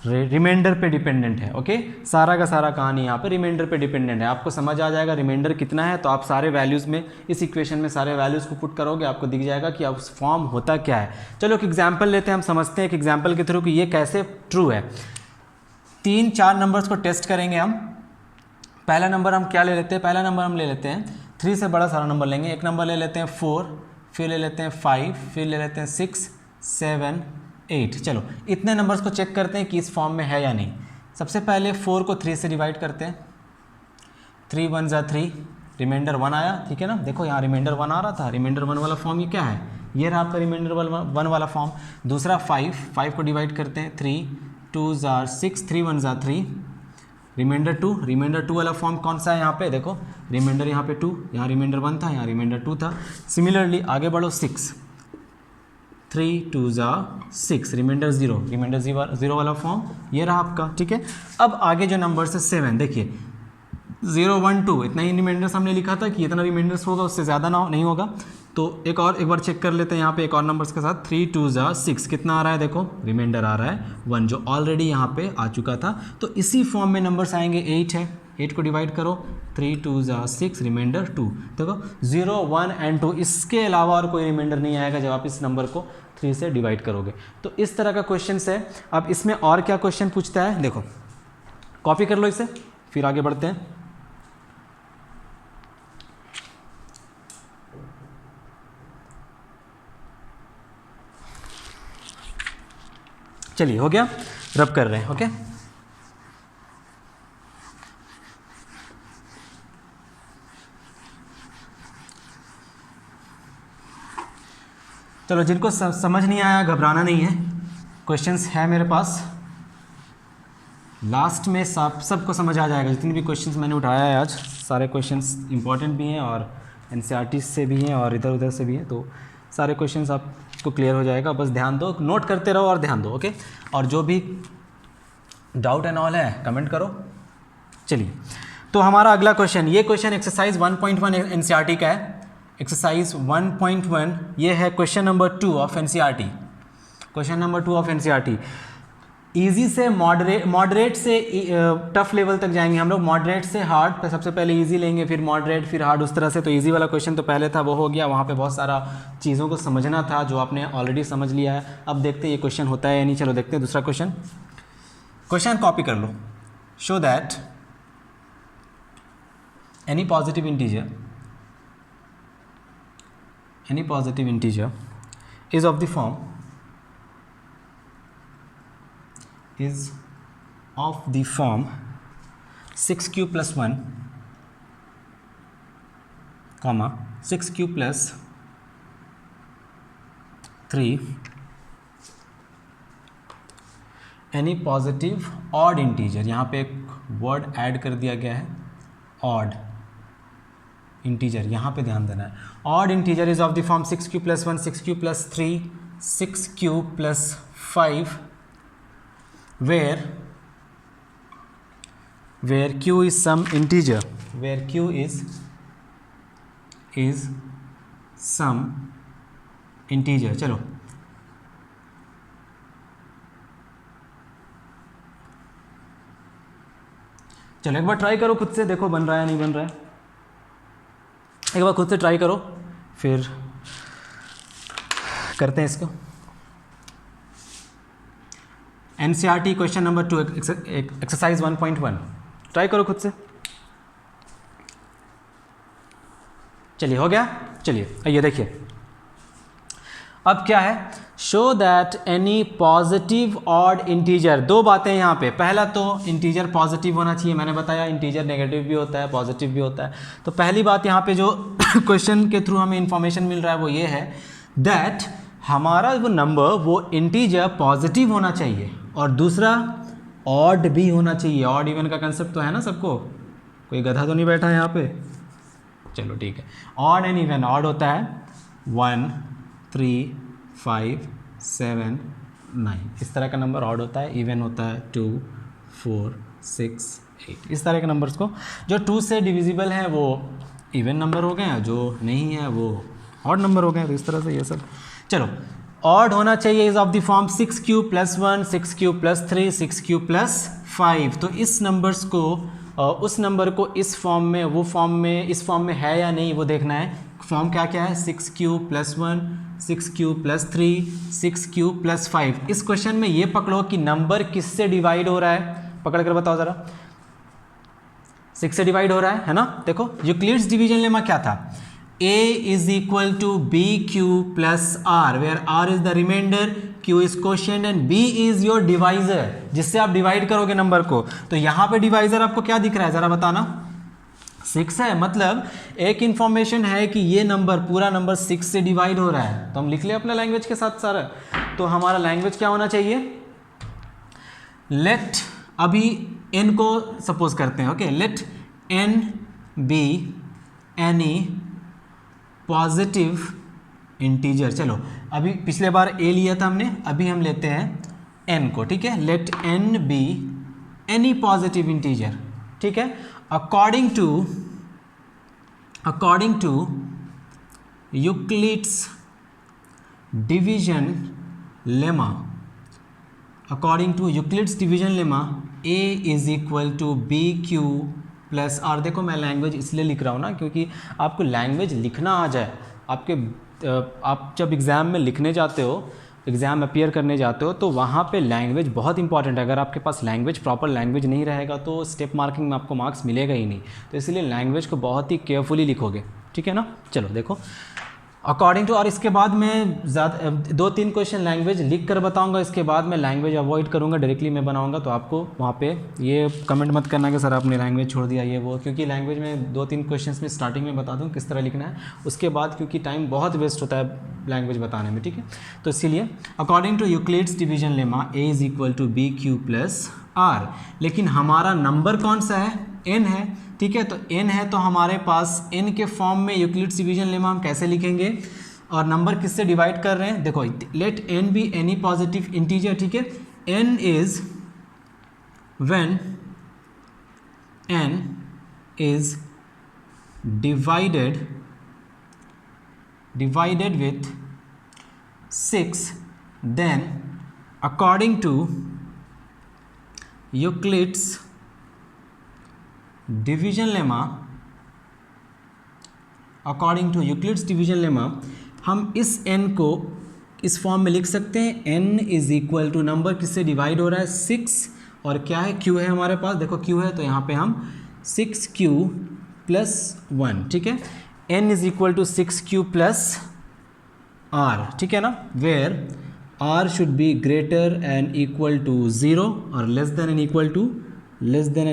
रिमाइंडर पे डिपेंडेंट है। ओके, सारा का सारा कहानी यहाँ पे रिमाइंडर पे डिपेंडेंट है। आपको समझ आ जाएगा रिमाइंडर कितना है, तो आप सारे वैल्यूज़ में इस इक्वेशन में सारे वैल्यूज़ को पुट करोगे, आपको दिख जाएगा कि अब फॉर्म होता क्या है। चलो एक एग्जांपल लेते हैं, हम समझते हैं एक एग्जांपल के थ्रू कि ये कैसे ट्रू है। 3-4 नंबर्स को टेस्ट करेंगे हम। पहला नंबर हम क्या ले लेते हैं, पहला नंबर हम ले लेते हैं 3 से बड़ा सारा नंबर लेंगे। एक नंबर ले लेते हैं 4, फिर ले लेते हैं 5, फिर ले लेते हैं 6, 7, 8। चलो इतने नंबर्स को चेक करते हैं कि इस फॉर्म में है या नहीं। सबसे पहले 4 को 3 से डिवाइड करते हैं, 3 1 ज़ा 3, रिमाइंडर 1 आया। ठीक है ना, देखो यहाँ रिमाइंडर 1 आ रहा था, रिमाइंडर 1 वाला फॉर्म ये क्या है, ये रहा आपका रिमाइंडर 1 वाला फॉर्म। दूसरा 5 को डिवाइड करते हैं, 3 2 ज़ा 6, 3 1 ज़ा 3, रिमाइंडर 2 वाला फॉर्म कौन सा है यहाँ पे, देखो रिमाइंडर यहाँ पे 2, यहाँ रिमाइंडर 1 था, यहाँ रिमाइंडर 2 था। सिमिलरली आगे बढ़ो 6, 3 2 ज़ा 6, रिमाइंडर 0 वाला फॉर्म ये रहा आपका। ठीक है, अब आगे जो नंबर से 7 देखिए 0 1 2 इतना ही रिमाइंडर्स हमने लिखा था कि इतना रिमाइंडर्स होगा, उससे ज़्यादा ना नहीं होगा। तो एक बार चेक कर लेते हैं यहाँ पे एक और नंबर्स के साथ। 3 2 ज़ा 6 कितना आ रहा है, देखो रिमाइंडर आ रहा है 1 जो ऑलरेडी यहाँ पे आ चुका था। तो इसी फॉर्म में नंबर्स आएंगे 8 है, 8 को डिवाइड करो, 3 2 ज़ा 6, रिमाइंडर 2। देखो 0 1 एंड 2, इसके अलावा और कोई रिमाइंडर नहीं आएगा जब आप इस नंबर को 3 से डिवाइड करोगे। तो इस तरह का क्वेश्चन है। अब इसमें और क्या क्वेश्चन पूछता है, देखो कॉपी कर लो इसे, फिर आगे बढ़ते हैं। चलिए हो गया, रब कर रहे हैं। ओके, चलो जिनको समझ नहीं आया घबराना नहीं है, क्वेश्चंस है मेरे पास, लास्ट में सबको समझ आ जाएगा। जितने भी क्वेश्चंस मैंने उठाया है आज, सारे क्वेश्चंस इंपॉर्टेंट भी हैं और एनसीईआरटी से भी हैं और इधर उधर से भी हैं, तो सारे क्वेश्चंस आप आपको क्लियर हो जाएगा। बस ध्यान दो, नोट करते रहो और ध्यान दो, ओके। और जो भी डाउट एंड ऑल है कमेंट करो। चलिए, तो हमारा अगला क्वेश्चन, ये क्वेश्चन एक्सरसाइज 1.1 एनसीईआरटी का है। एक्सरसाइज 1.1 ये है question number 2 of NCERT. Question number 2 of NCERT. Easy से मॉडरेट से टफ लेवल तक जाएंगे हम लोग। मॉडरेट से हार्ड, तो सबसे पहले इजी लेंगे, फिर मॉडरेट, फिर हार्ड, उस तरह से। तो इजी वाला क्वेश्चन तो पहले था, वो हो गया। वहाँ पे बहुत सारा चीज़ों को समझना था जो आपने ऑलरेडी समझ लिया है। अब देखते हैं ये क्वेश्चन होता है या नहीं। चलो देखते हैं दूसरा क्वेश्चन। क्वेश्चन कॉपी कर लो। Show that any positive integer is of the form 6q plus 1 comma 6q plus 3 any positive odd integer। यहाँ पे एक वर्ड ऐड कर दिया गया है, odd इंटीजर, यहाँ पे ध्यान देना है। Odd integer is of the form 6q plus 1, 6q plus 3, 6q plus 5 where q is some integer, where q is some integer। चलो चलो एक बार ट्राई करो खुद से, देखो बन रहा है नहीं बन रहा है। एक बार खुद से ट्राई करो, फिर करते हैं इसको। NCERT question number 2 exercise 1.1 try करो खुद से। चलिए हो गया। चलिए आइए देखिए अब क्या है। Show that any positive odd integer. दो बातें यहाँ पे। पहला तो इंटीजर पॉजिटिव होना चाहिए, मैंने बताया इंटीजर नेगेटिव भी होता है पॉजिटिव भी होता है। तो पहली बात यहाँ पे जो क्वेश्चन के थ्रू हमें इंफॉर्मेशन मिल रहा है वो ये है दैट हमारा वो नंबर वो इंटीजर पॉजिटिव होना चाहिए, और दूसरा ऑड भी होना चाहिए। ऑड इवन का कंसेप्ट तो है ना सबको, कोई गधा तो नहीं बैठा है यहाँ पे। चलो ठीक है। Odd and even. ऑड होता है 1, 3, 5, 7, 9, इस तरह का नंबर ऑड होता है। इवन होता है 2, 4, 6, 8, इस तरह के नंबर्स को जो 2 से डिविजिबल हैं वो इवन नंबर हो गए हैं, जो नहीं है वो ऑड नंबर हो गए हैं। तो इस तरह से ये सब। चलो ऑड होना चाहिए is of the form 6q plus 1, 6q plus 3, 6q plus 5। तो इस नंबर्स को उस नंबर को इस फॉर्म में, वो फॉर्म में, इस फॉर्म में है या नहीं वो देखना है। फॉर्म क्या क्या है? 6q plus 1, 6q plus 3, 6q plus 5। इस क्वेश्चन में ये पकड़ो कि नंबर किससे डिवाइड हो रहा है, पकड़ कर बताओ ज़रा। 6 से डिवाइड हो रहा है ना। देखो यूक्लिड्स डिवीजन लेमा क्या था? a is equal to bq plus r, where r is the remainder, q is quotient and b is your divisor, जिससे आप डिवाइड करोगे नंबर को। तो यहाँ पे डिवाइजर आपको क्या दिख रहा है ज़रा बताना? 6 है। मतलब एक इंफॉर्मेशन है कि ये नंबर, पूरा नंबर 6 से डिवाइड हो रहा है। तो हम लिख ले अपने लैंग्वेज के साथ सारा। तो हमारा लैंग्वेज क्या होना चाहिए? लेट, अभी n को सपोज करते हैं, okay. Let n be any positive integer. चलो अभी पिछले बार a लिया था हमने, अभी हम लेते हैं n को, ठीक है। Let n be any positive integer, ठीक है। According to Euclid's division lemma, according to Euclid's division lemma a is equal to b q plus r. देखो मैं लैंग्वेज इसलिए लिख रहा हूँ ना क्योंकि आपको लैंग्वेज लिखना आ जाए। आप जब एग्ज़ाम में लिखने जाते हो, एग्ज़ाम अपीयर करने जाते हो, तो वहाँ पे लैंग्वेज बहुत इंपॉर्टेंट है। अगर आपके पास लैंग्वेज, प्रॉपर लैंग्वेज नहीं रहेगा तो स्टेप मार्किंग में आपको मार्क्स मिलेगा ही नहीं। तो इसलिए लैंग्वेज को बहुत ही केयरफुली लिखोगे, ठीक है ना। चलो देखो अकॉर्डिंग टू, और इसके बाद मैं ज़्यादा 2-3 क्वेश्चन लैंग्वेज लिख कर बताऊंगा। इसके बाद मैं लैंग्वेज अवॉइड करूंगा, डायरेक्टली मैं बनाऊंगा। तो आपको वहाँ पे ये कमेंट मत करना कि सर आपने लैंग्वेज छोड़ दिया ये वो, क्योंकि लैंग्वेज में 2-3 क्वेश्चंस में स्टार्टिंग में बता दूँ किस तरह लिखना है। उसके बाद क्योंकि टाइम बहुत वेस्ट होता है लैंग्वेज बताने में, ठीक है। तो इसीलिए according to Euclid's division lemma a is equal to b q plus r. लेकिन हमारा नंबर कौन सा है? n है, ठीक है। तो n है तो हमारे पास n के फॉर्म में यूक्लिड्स डिवीजन लेमा हम कैसे लिखेंगे? और नंबर किससे डिवाइड कर रहे हैं, देखो let n be any positive integer, ठीक है। n is when n is divided with 6, then according to Euclid's division lemma, हम इस n को इस फॉर्म में लिख सकते हैं। n is equal to number किससे डिवाइड हो रहा है, 6, और क्या है, q है हमारे पास, देखो q है, तो यहाँ पे हम 6q प्लस 1, ठीक है। n is equal to 6q plus r, ठीक है ना, where r should be greater and equal to 0 और less than and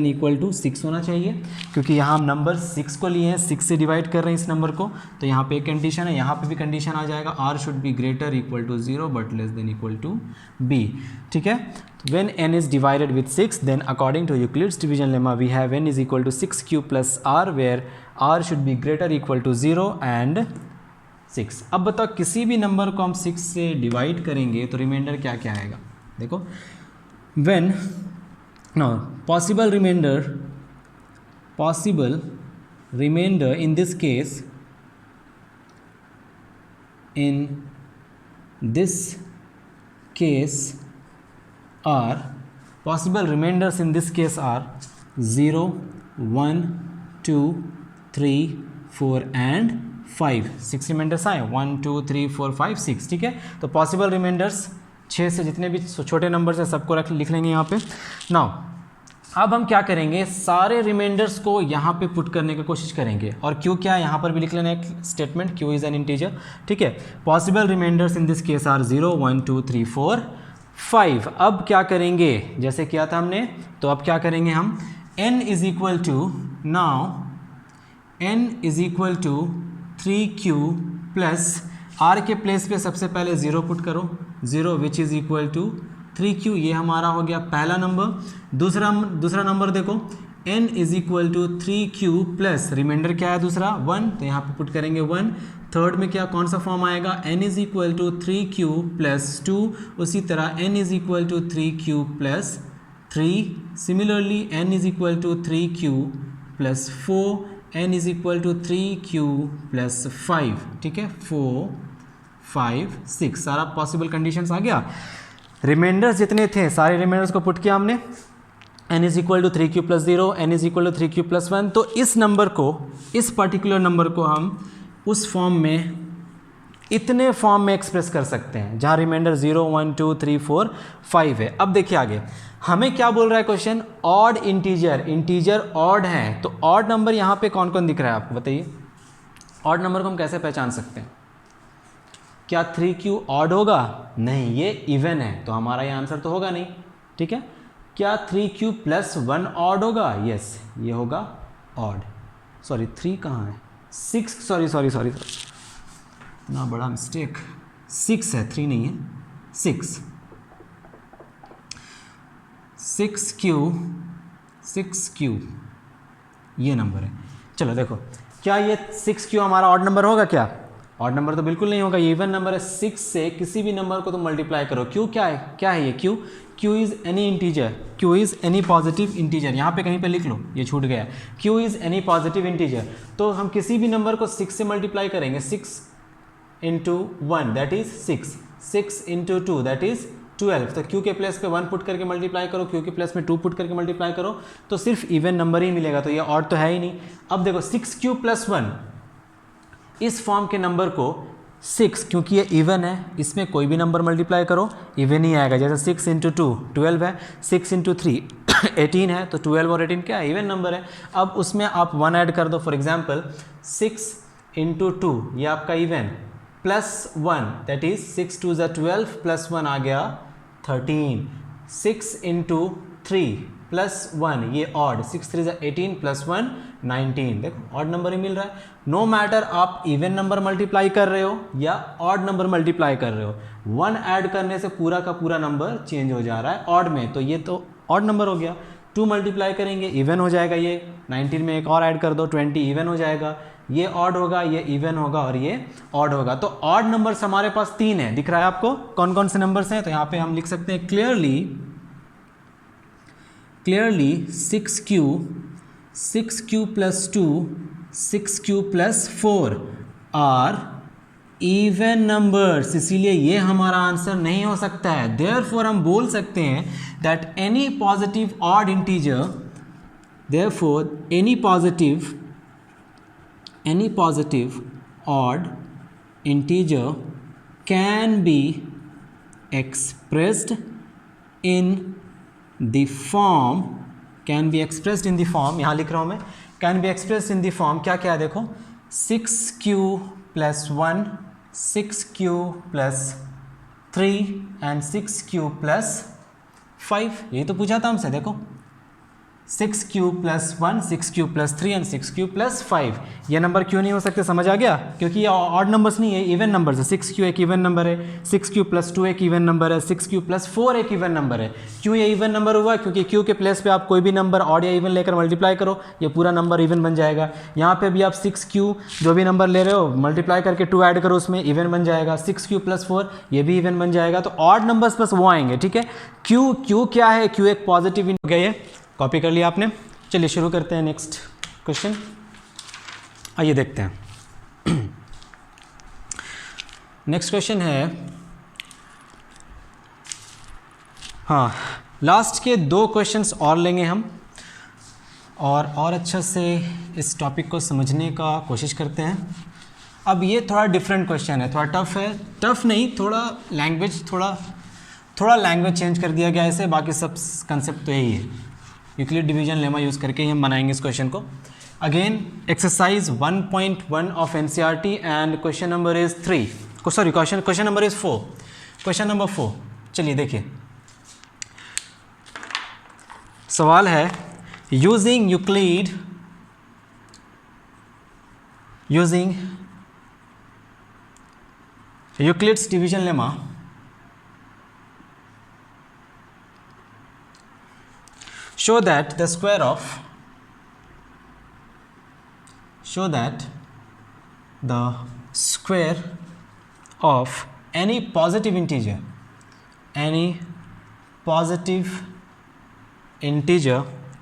equal to 6 होना चाहिए, क्योंकि यहाँ हम नंबर 6 को लिए हैं, 6 से डिवाइड कर रहे हैं इस नंबर को, तो यहाँ पे एक कंडीशन है, यहाँ पे भी कंडीशन आ जाएगा, r should be greater equal to 0 but less than equal to b, ठीक है। When n is divided with 6, then according to Euclid's division lemma, we have n is equal to 6q plus r, where r should be greater equal to 0 and 6। अब बताओ किसी भी नंबर को हम 6 से डिवाइड करेंगे तो रिमाइंडर क्या क्या आएगा, देखो when possible remainder in this case are possible remainders in this case are 0, 1, 2, 3, 4 and 5। 6 reminders आए, 1, 2, 3, 4, 5, 6, ठीक है। तो पॉसिबल रिमाइंडर्स 6 से जितने भी छोटे नंबर्स हैं सबको लिख लेंगे यहाँ पे। नाउ अब हम क्या करेंगे, सारे रिमाइंडर्स को यहाँ पे पुट करने की कोशिश करेंगे, और क्यू क्या है यहाँ पर भी लिख लेना एक statement, q is an integer, ठीक है। Possible remainders in this case are 0, 1, 2, 3, 4, 5। अब क्या करेंगे, जैसे किया था हमने, तो अब क्या करेंगे हम, n is equal to, now n is equal to 3q plus r के प्लेस पे सबसे पहले 0 पुट करो, 0 which is equal to 3q, ये हमारा हो गया पहला नंबर। दूसरा नंबर देखो, n is equal to 3q plus remainder क्या है दूसरा 1, तो यहाँ पे पुट करेंगे 1। थर्ड में क्या, कौन सा फॉर्म आएगा, n is equal to 3q plus 2, उसी तरह n is equal to 3q plus 3, similarly n is equal to 3q plus 4, n is equal to 3q plus 5, ठीक है, 4, 5, 6, सारा पॉसिबल कंडीशंस आ गया। रिमाइंडर्स जितने थे सारे रिमाइंडर्स को पुट किया हमने, n is equal to 3q plus 0, n is equal to 3q plus 1। तो इस नंबर को, इस पर्टिकुलर नंबर को हम उस फॉर्म में, इतने फॉर्म में एक्सप्रेस कर सकते हैं जहाँ रिमाइंडर 0, 1, 2, 3, 4, 5 है। अब देखिए आगे हमें क्या बोल रहा है क्वेश्चन, ऑड इंटीजर ऑड है, तो ऑड नंबर यहाँ पे कौन कौन दिख रहा है आपको बताइए। ऑड नंबर को हम कैसे पहचान सकते हैं, क्या 3q ऑड होगा, नहीं ये इवन है, तो हमारा ये आंसर तो होगा नहीं, ठीक है। क्या 3q प्लस 1 ऑड होगा, यस ये होगा ऑड, सॉरी 3 कहाँ है, 6, सॉरी इतना बड़ा मिस्टेक, 6 है 3 नहीं है, 6q ये नंबर है। चलो देखो क्या ये 6q हमारा ऑड नंबर होगा, क्या ऑड नंबर तो बिल्कुल नहीं होगा, ये इवन नंबर है। 6 से किसी भी नंबर को तुम मल्टीप्लाई करो, क्यू क्या है ये Q is any integer, Q is any positive integer, यहाँ पे कहीं पे लिख लो, ये छूट गया, Q is any positive integer. तो हम किसी भी नंबर को 6 से मल्टीप्लाई करेंगे, 6 into 1 that is 6, 6 into 2 that is 12। तो क्यू के प्लेस पे 1 पुट करके मल्टीप्लाई करो, क्यू के प्लेस में 2 पुट करके मल्टीप्लाई करो, तो सिर्फ इवन नंबर ही मिलेगा, तो ये ऑड तो है ही नहीं। अब देखो 6q प्लस 1, इस फॉर्म के नंबर को 6, क्योंकि ये इवन है, इसमें कोई भी नंबर मल्टीप्लाई करो इवन ही आएगा। जैसे 6 इंटू 2 12 है, 6 इंटू 3 18 है, तो 12 और 18 क्या है, इवन नंबर है। अब उसमें आप 1 ऐड कर दो, फॉर एग्जाम्पल 6 इंटू 2 ये आपका even, plus 1 that is 6 2 12 plus 1 आ गया 13, 6 इंटू 3 प्लस 1 ये ऑड, 6 3 18 प्लस 1 19, देखो ऑड नंबर ही मिल रहा है। नो मैटर आप इवन नंबर मल्टीप्लाई कर रहे हो या ऑड नंबर मल्टीप्लाई कर रहे हो, 1 ऐड करने से पूरा का पूरा नंबर चेंज हो जा रहा है ऑड में, तो ये तो ऑड नंबर हो गया। 2 मल्टीप्लाई करेंगे इवन हो जाएगा, ये 19 में एक और ऐड कर दो 20 इवन हो जाएगा, ये ऑड होगा, ये इवन होगा और ये ऑड होगा। तो ऑड नंबर्स हमारे पास 3 है, दिख रहा है आपको कौन कौन से नंबर्स हैं? तो यहाँ पे हम लिख सकते हैं clearly 6q plus 2 6q plus 4 are even numbers, इसीलिए ये हमारा आंसर नहीं हो सकता है। देयरफॉर हम बोल सकते हैं that any positive odd integer, therefore any positive odd integer can be expressed in the form, यहाँ लिख रहा हूँ मैं, can be expressed in the form, क्या क्या है देखो, 6q plus 1 6q plus 3 and 6q plus 5, यही तो पूछा था हमसे, देखो 6q plus 1 6q plus 3 and 6q plus 5। ये नंबर क्यों नहीं हो सकते, समझ आ गया? क्योंकि ये ऑड नंबर्स नहीं है, इवन नंबर्स है। 6q एक इवन नंबर है, 6q प्लस 2 एक इवन नंबर है, 6q प्लस 4 एक इवन नंबर है। क्यों ये इवन नंबर हुआ? क्योंकि q के प्लेस पे आप कोई भी नंबर ऑड या इवन लेकर मल्टीप्लाई करो, ये पूरा नंबर इवन बन जाएगा। यहाँ पे भी आप 6q जो भी नंबर ले रहे हो मल्टीप्लाई करके 2 ऐड करो, उसमें इवन बन जाएगा। 6q प्लस 4 ये भी इवन बन जाएगा। तो ऑड नंबर्स बस वो आएंगे, ठीक है। q क्या है? q एक पॉजिटिव हो गया, ये कॉपी कर लिया आपने। चलिए शुरू करते हैं नेक्स्ट क्वेश्चन, आइए देखते हैं। नेक्स्ट क्वेश्चन है, हाँ लास्ट के 2 क्वेश्चंस और लेंगे हम और अच्छा से इस टॉपिक को समझने का कोशिश करते हैं। अब ये थोड़ा डिफरेंट क्वेश्चन है, थोड़ा टफ है, टफ नहीं, थोड़ा लैंग्वेज चेंज कर दिया गया है इसे, बाकी सब कंसेप्ट तो यही है। यूक्लिड डिवीजन लेमा यूज़ करके ही हम बनाएंगे इस क्वेश्चन को। Again exercise 1.1 of NCERT and question number is 3, sorry question number is 4, question number 4। चलिए देखिए, सवाल है using Euclid's division lemma show that the square of any positive integer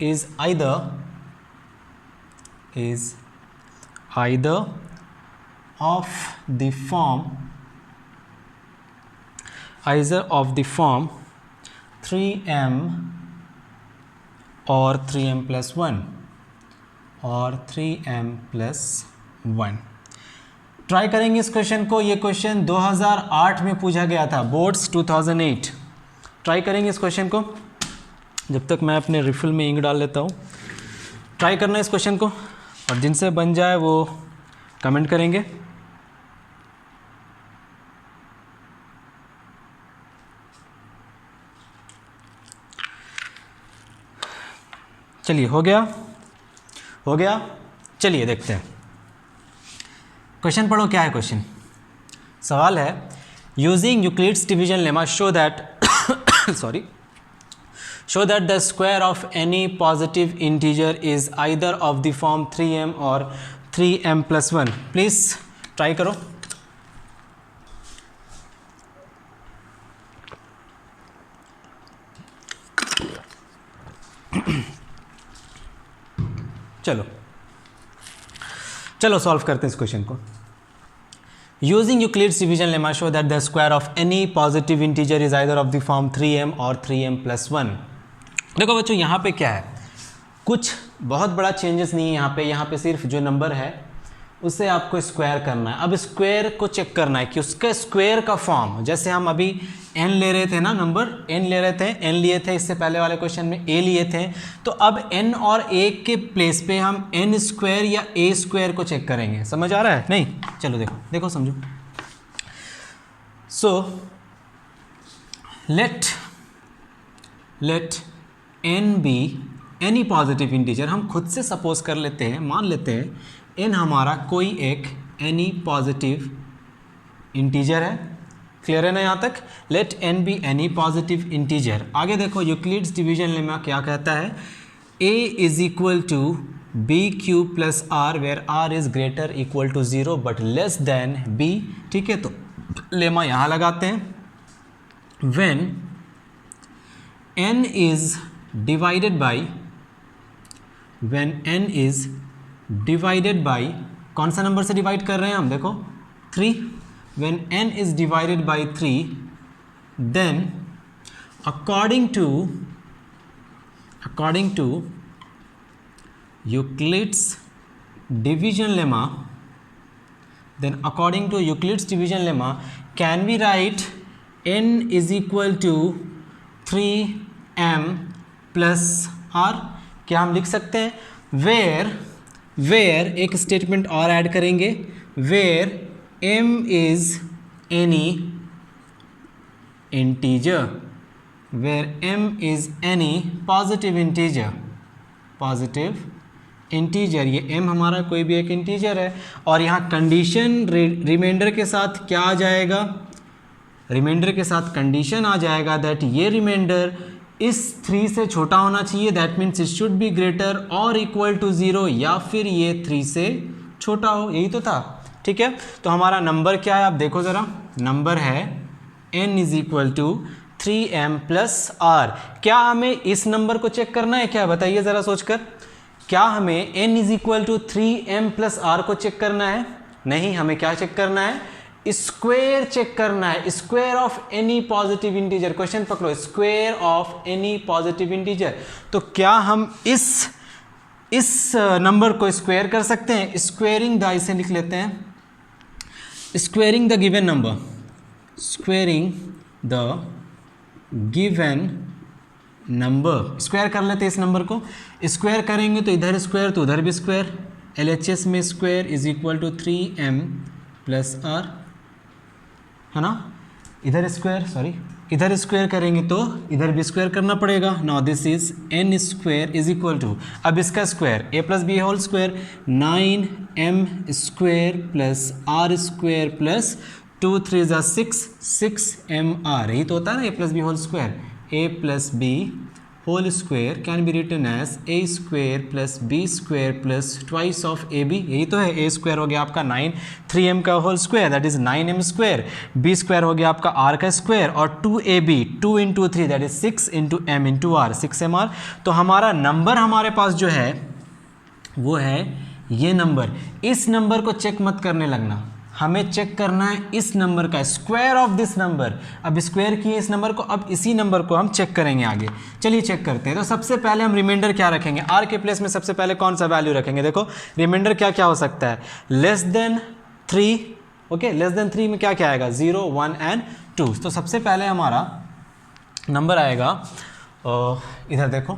is either of the form 3m और 3m प्लस 1 और 3m प्लस 1। ट्राई करेंगे इस क्वेश्चन को। ये क्वेश्चन 2008 में पूछा गया था, बोर्ड्स 2008। ट्राई करेंगे इस क्वेश्चन को। जब तक मैं अपने रिफिल में इंक डाल लेता हूँ, ट्राई करना इस क्वेश्चन को, और जिनसे बन जाए वो कमेंट करेंगे। चलिए, हो गया। चलिए देखते हैं क्वेश्चन, पढ़ो क्या है क्वेश्चन। सवाल है using Euclid's division lemma show that the square of any positive integer is either of the form 3m और 3m प्लस 1। प्लीज़ ट्राई करो। चलो सॉल्व करते हैं इस क्वेश्चन को। Using Euclid's division lemma show that the square of any positive integer is either of the form 3m और 3m प्लस 1। देखो बच्चों, यहाँ पे क्या है, कुछ बहुत बड़ा चेंजेस नहीं है। यहाँ पे सिर्फ जो नंबर है उसे आपको स्क्वायर करना है। अब स्क्वायर को चेक करना है कि उसका स्क्वायर का फॉर्म, जैसे हम अभी n ले रहे थे ना, नंबर n ले रहे थे, n लिए थे इससे पहले वाले क्वेश्चन में a लिए थे, तो अब n और a के प्लेस पे हम n स्क्वायर या a स्क्वायर को चेक करेंगे। समझ आ रहा है? नहीं, चलो देखो समझो। So let n be any positive integer. हम खुद से सपोज कर लेते हैं, मान लेते हैं n हमारा कोई एक एनी पॉजिटिव इंटीजर है। क्लियर है ना यहाँ तक? Let n be any positive integer. आगे देखो यूक्लिड्स डिवीजन लेमा क्या कहता है, a is equal to b q plus r where r is greater equal to 0 but less than b. ठीक है, तो लेमा यहाँ लगाते हैं। When n is divided by, when n is divided by, कौन सा नंबर से डिवाइड कर रहे हैं हम, देखो 3। When n is divided by 3 then according to Euclid's division lemma, then according to Euclid's division lemma can we write n is equal to 3m plus r? क्या हम लिख सकते हैं where एक स्टेटमेंट और ऐड करेंगे, where m is any integer, where m is any positive integer, ये m हमारा कोई भी एक इंटीजर है। और यहाँ कंडीशन रिमाइंडर के साथ क्या आ जाएगा, रिमाइंडर के साथ कंडीशन आ जाएगा दैट ये रिमाइंडर इस 3 से छोटा होना चाहिए, that means it should be greater और इक्वल टू 0, या फिर ये 3 से छोटा हो, यही तो था। ठीक है, तो हमारा नंबर क्या है, आप देखो ज़रा, नंबर है n is equal to 3m plus r. क्या हमें इस नंबर को चेक करना है क्या, बताइए ज़रा सोचकर, क्या हमें n is equal to 3m plus r को चेक करना है? नहीं, हमें क्या चेक करना है, स्क्वायर चेक करना है, square of any positive integer. Question पकड़ो, square of any positive integer. तो क्या हम इस नंबर को स्क्वायर कर सकते हैं? स्क्वायरिंग द, इसे लिख लेते हैं, squaring the given number, squaring the given number, square कर लेते हैं इस नंबर को। स्क्वायर करेंगे तो इधर स्क्वायर तो उधर भी स्क्वायर, LHS में square is equal to 3m plus r, है ना, इधर स्क्वायर, सॉरी इधर स्क्वायर करेंगे तो इधर भी स्क्वायर करना पड़ेगा। Now this is n square is equal to, अब इसका square a plus b whole square, 9m square plus r square plus 2 3 ज़ा 6m r, यही तो होता है ना a plus b whole square. a plus b whole square can be written as a square plus b square plus twice of ab, यही तो है। a स्क्वायर हो गया आपका 9, 3m का whole square that is 9m square, b square हो गया आपका r का स्क्वायर, और 2ab 2 into 3 that is 6 into m into r, 6mr। तो हमारा नंबर हमारे पास जो है वो है ये नंबर। इस नंबर को चेक मत करने लगना, हमें चेक करना है इस नंबर का स्क्वायर ऑफ दिस नंबर। अब स्क्वायर किए इस नंबर को, अब इसी नंबर को हम चेक करेंगे आगे। चलिए चेक करते हैं। तो सबसे पहले हम रिमाइंडर क्या रखेंगे, r के प्लेस में सबसे पहले कौन सा वैल्यू रखेंगे, देखो रिमाइंडर क्या क्या हो सकता है, less than 3, okay, less than 3 में क्या क्या आएगा, 0 1 एंड 2। तो सबसे पहले हमारा नंबर आएगा, इधर देखो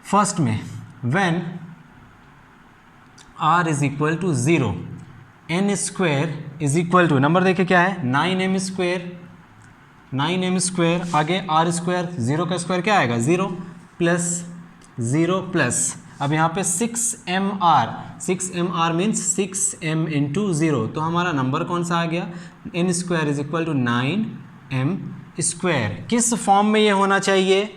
फर्स्ट में, when r is equal to 0, n square is equal to, number देखिए क्या है, 9m स्क्वायर, 9m स्क्वायर, आगे r स्क्वायर, 0 का स्क्वायर क्या आएगा, 0 प्लस 0 प्लस, अब यहाँ पे 6mr, 6mr means 6m into 0। तो हमारा नंबर कौन सा आ गया, n square is equal to 9m square. किस फॉर्म में ये होना चाहिए,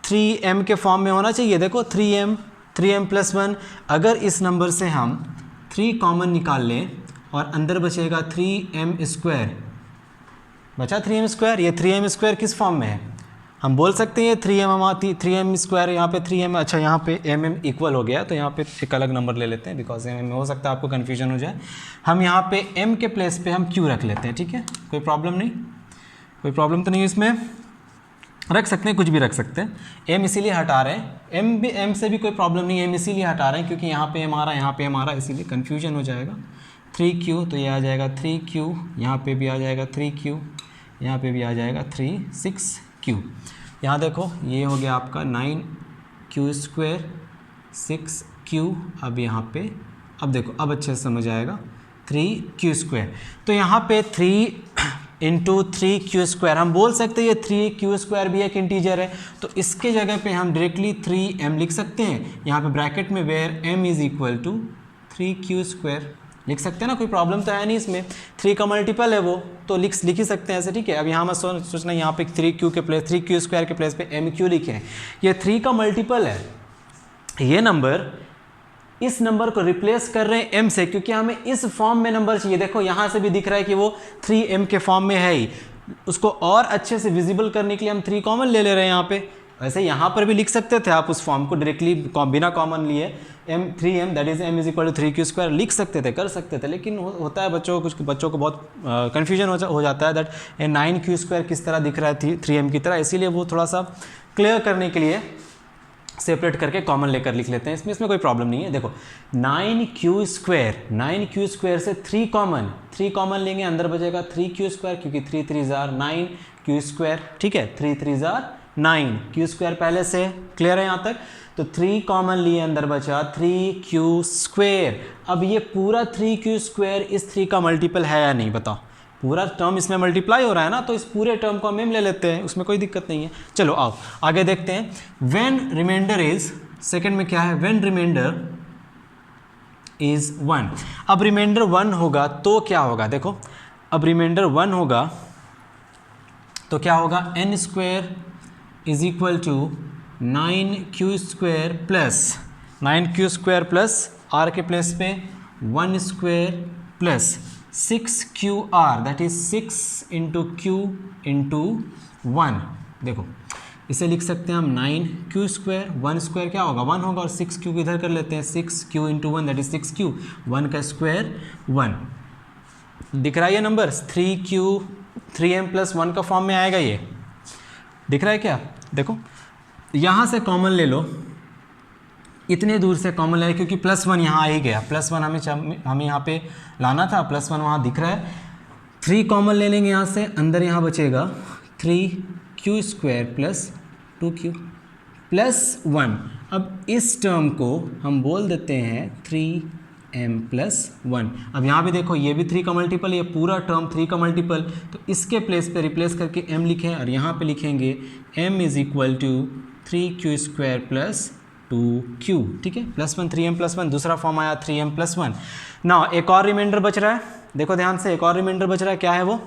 3m के फॉर्म में होना चाहिए। देखो 3m प्लस 1, अगर इस नंबर से हम 3 कॉमन निकाल लें और अंदर बचेगा 3m स्क्वायर, बचा 3m स्क्वायर। ये 3m स्क्वायर किस फॉर्म में है, हम बोल सकते हैं ये 3m स्क्वायर, यहाँ पे 3m, अच्छा यहाँ पे mm इक्वल हो गया, तो यहाँ पे एक अलग नंबर ले लेते हैं, बिकॉज mm में हो सकता है आपको कन्फ्यूजन हो जाए। हम यहाँ पे m के प्लेस पे हम q रख लेते हैं, ठीक है, कोई प्रॉब्लम नहीं, कोई प्रॉब्लम तो नहीं, इसमें रख सकते हैं, कुछ भी रख सकते हैं। m इसीलिए हटा रहे हैं, m से भी कोई प्रॉब्लम नहीं है, m इसीलिए हटा रहे हैं क्योंकि यहाँ पे हमारा, यहाँ पे हमारा, इसीलिए कन्फ्यूजन हो जाएगा। 3q, तो ये आ जाएगा 3q, यहाँ पे भी आ जाएगा 3q, यहाँ पे भी आ जाएगा 6q। यहाँ देखो ये हो गया आपका 9q स्क्वायर 6q, अब यहाँ पे, अब देखो अब अच्छे से समझ आएगा, 3q स्क्वायर। तो यहाँ पे 3 इंटू 3q स्क्वायर, हम बोल सकते हैं ये 3q स्क्वायर भी एक इंटीजर है, तो इसके जगह पे हम डायरेक्टली 3m लिख सकते हैं, यहाँ पे ब्रैकेट में where m is equal to 3q square लिख सकते हैं ना, कोई प्रॉब्लम तो है नहीं इसमें। 3 का मल्टीपल है वो, तो लिख ही सकते हैं ऐसे, ठीक है। अब यहाँ मैं सोचना, यहाँ पे 3q के प्लेस, 3q स्क्वायर के प्लेस पे mq लिखे हैं, ये 3 का मल्टीपल है, ये नंबर इस नंबर को रिप्लेस कर रहे हैं m से, क्योंकि हमें इस फॉर्म में नंबर चाहिए। देखो यहाँ से भी दिख रहा है कि वो 3m के फॉर्म में है ही, उसको और अच्छे से विजिबल करने के लिए हम 3 कॉमन ले रहे हैं यहाँ पे। वैसे यहाँ पर भी लिख सकते थे आप उस फॉर्म को डायरेक्टली बिना कॉमन लिए, m3m that is m is equal to 3q² लिख सकते थे, कर सकते थे, लेकिन होता है कुछ बच्चों को बहुत कन्फ्यूजन हो जाता है दैट 9q² किस तरह दिख रहा है 3m की तरह, इसीलिए वो थोड़ा सा क्लियर करने के लिए सेपरेट करके कॉमन लेकर लिख लेते हैं। इसमें कोई प्रॉब्लम नहीं है। देखो 9q² से 3 कॉमन लेंगे, अंदर बचेगा 3q², क्योंकि 3 3 9q², ठीक है, 3 3 9, q² पहले से क्लियर है यहाँ तक। तो 3 कॉमन लिए, अंदर बचा 3q²। अब ये पूरा 3q² इस 3 का मल्टीपल है या नहीं बताओ, पूरा टर्म इसमें मल्टीप्लाई हो रहा है ना, तो इस पूरे टर्म को हम m ले लेते हैं, उसमें कोई दिक्कत नहीं है। चलो आओ आगे देखते हैं। व्हेन रिमाइंडर इज, सेकंड में क्या है, व्हेन रिमाइंडर इज 1। अब रिमाइंडर 1 होगा तो क्या होगा, देखो अब रिमाइंडर 1 होगा तो क्या होगा, n² is equal to 9q² plus r के प्लेस पे 1² plus 6qr that is 6 into q into 1। देखो इसे लिख सकते हैं हम 9q², 1² क्या होगा 1 होगा, और 6q इधर कर लेते हैं, 6q into 1 that is 6q, 1 का स्क्वायर 1। दिख रहा है ये नंबर 3m प्लस 1 का फॉर्म में आएगा, ये दिख रहा है क्या। देखो यहाँ से कॉमन ले लो, इतने दूर से कॉमन ले, क्योंकि +1 यहाँ आ ही गया, +1 हमें यहाँ पे लाना था, +1 वहाँ दिख रहा है। 3 कॉमन ले लेंगे यहाँ से, अंदर यहाँ बचेगा 3q² प्लस 2q प्लस 1। अब इस टर्म को हम बोल देते हैं 3m प्लस 1। अब यहाँ भी देखो ये भी 3 का मल्टीपल, ये पूरा टर्म 3 का मल्टीपल, तो इसके प्लेस पे रिप्लेस करके m लिखें, और यहाँ पे लिखेंगे m is equal to 3q² plus 2q, ठीक है, +1 3m प्लस 1, दूसरा फॉर्म आया 3m प्लस 1। ना एक और रिमाइंडर बच रहा है, देखो ध्यान से, एक और रिमाइंडर बच रहा है, क्या है वो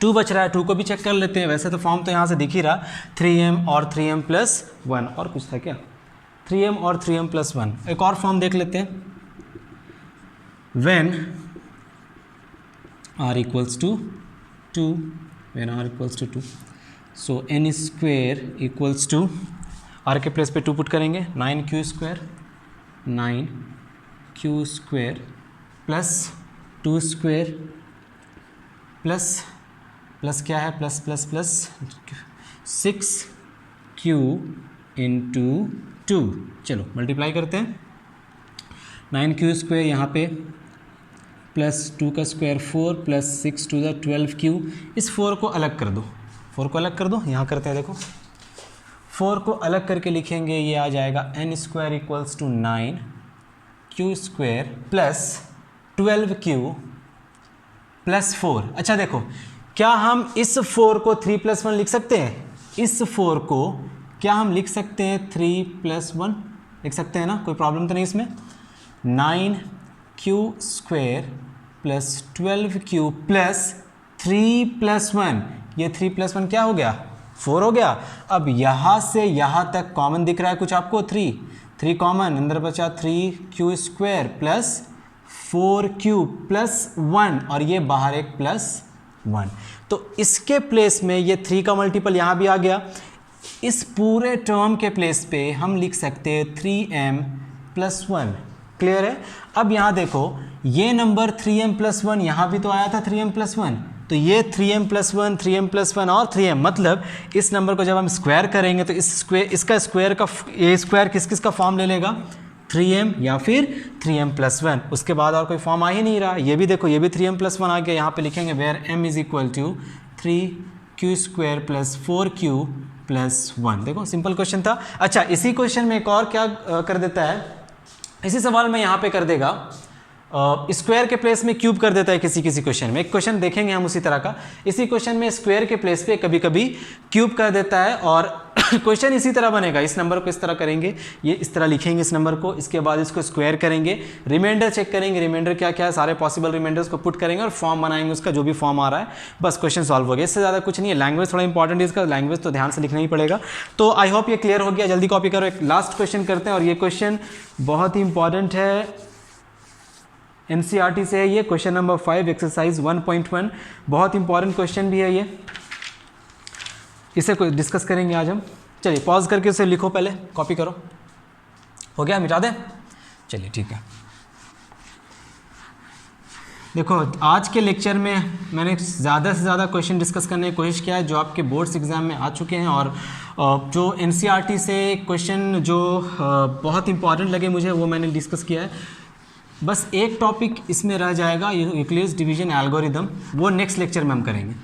2 बच रहा है, 2 को भी चेक कर लेते हैं। वैसे तो फॉर्म तो यहाँ से दिख ही रहा, 3m और 3m प्लस 1, और कुछ था क्या, 3m और 3m प्लस 1। एक और फॉर्म देख लेते हैं, when r equals to 2, when r equals to 2, so n² equals to, r के प्लेस पे 2 पुट करेंगे, 9q² प्लस 2² प्लस क्या है, प्लस 6q इंटू 2। चलो मल्टीप्लाई करते हैं, 9q² यहाँ पे प्लस 2 का square 4 plus 6 to the 12q। इस 4 को अलग कर दो, 4 को अलग कर दो, यहाँ करते हैं, देखो 4 को अलग करके लिखेंगे, ये आ जाएगा n² equals to 9q² plus 12q plus 4। अच्छा देखो, क्या हम इस 4 को 3 + 1 लिख सकते हैं, इस 4 को क्या हम लिख सकते हैं 3 + 1 लिख सकते हैं ना, कोई प्रॉब्लम तो नहीं इसमें। 9q² प्लस 12q प्लस 3 + 1, ये 3 + 1 क्या हो गया, 4 हो गया। अब यहाँ से यहाँ तक कॉमन दिख रहा है कुछ आपको, 3 कॉमन, अंदर बचा 3q² प्लस 4q प्लस 1, और ये बाहर एक +1, तो इसके प्लेस में ये 3 का मल्टीपल यहाँ भी आ गया। इस पूरे टर्म के प्लेस पे हम लिख सकते हैं 3m प्लस 1, क्लियर है। अब यहाँ देखो ये नंबर 3m प्लस 1, यहाँ भी तो आया था 3m प्लस 1, तो ये 3m प्लस 1, 3m प्लस 1 और 3m, मतलब इस नंबर को जब हम स्क्वायर करेंगे तो इसका स्क्वायर का ये स्क्वायर किस का फॉर्म ले लेगा, 3m या फिर 3m प्लस 1, उसके बाद और कोई फॉर्म आ ही नहीं रहा। ये भी देखो, ये भी 3m प्लस 1 आ गया, यहाँ पे लिखेंगे where m is equal to 3q² plus 4q plus 1। देखो सिंपल क्वेश्चन था। अच्छा इसी क्वेश्चन में एक और क्या कर देता है, इसी सवाल में यहाँ पे कर देगा स्क्वायर के प्लेस में क्यूब कर देता है किसी किसी क्वेश्चन में। एक क्वेश्चन देखेंगे हम उसी तरह का, इसी क्वेश्चन में स्क्वायर के प्लेस पे कभी कभी क्यूब कर देता है और क्वेश्चन इसी तरह बनेगा। इस नंबर को इस तरह करेंगे, ये इस तरह लिखेंगे इस नंबर को, इसके बाद इसको स्क्वायर करेंगे, रिमाइंडर चेक करेंगे, रिमाइंडर क्या क्या है, सारे पॉसिबल रिमाइंडर्स को पुट करेंगे और फॉर्म बनाएंगे उसका, जो भी फॉर्म आ रहा है, बस क्वेश्चन सॉल्व हो गया। इससे ज़्यादा कुछ नहीं है। लैंग्वेज थोड़ा इंपॉर्टेंट है इसका, लैंग्वेज तो ध्यान से लिखना ही पड़ेगा। तो आई होप ये क्लियर हो गया, जल्दी कॉपी करो। एक लास्ट क्वेश्चन करते हैं और ये क्वेश्चन बहुत ही इंपॉर्टेंट है, एनसीईआरटी से है ये, क्वेश्चन नंबर 5 एक्सरसाइज 1.1, बहुत इंपॉर्टेंट क्वेश्चन भी है ये, इसे डिस्कस करेंगे आज हम। चलिए पॉज करके उसे लिखो, पहले कॉपी करो। हो गया, मिटा दें? चलिए ठीक है। देखो आज के लेक्चर में मैंने ज़्यादा से ज़्यादा क्वेश्चन डिस्कस करने की कोशिश किया है जो आपके बोर्ड्स एग्ज़ाम में आ चुके हैं, और जो एनसीईआरटी से क्वेश्चन जो बहुत इंपॉर्टेंट लगे मुझे वो मैंने डिस्कस किया है। बस एक टॉपिक इसमें रह जाएगा, यूक्लिड्स डिवीजन एल्गोरिदम, वो नेक्स्ट लेक्चर में हम करेंगे,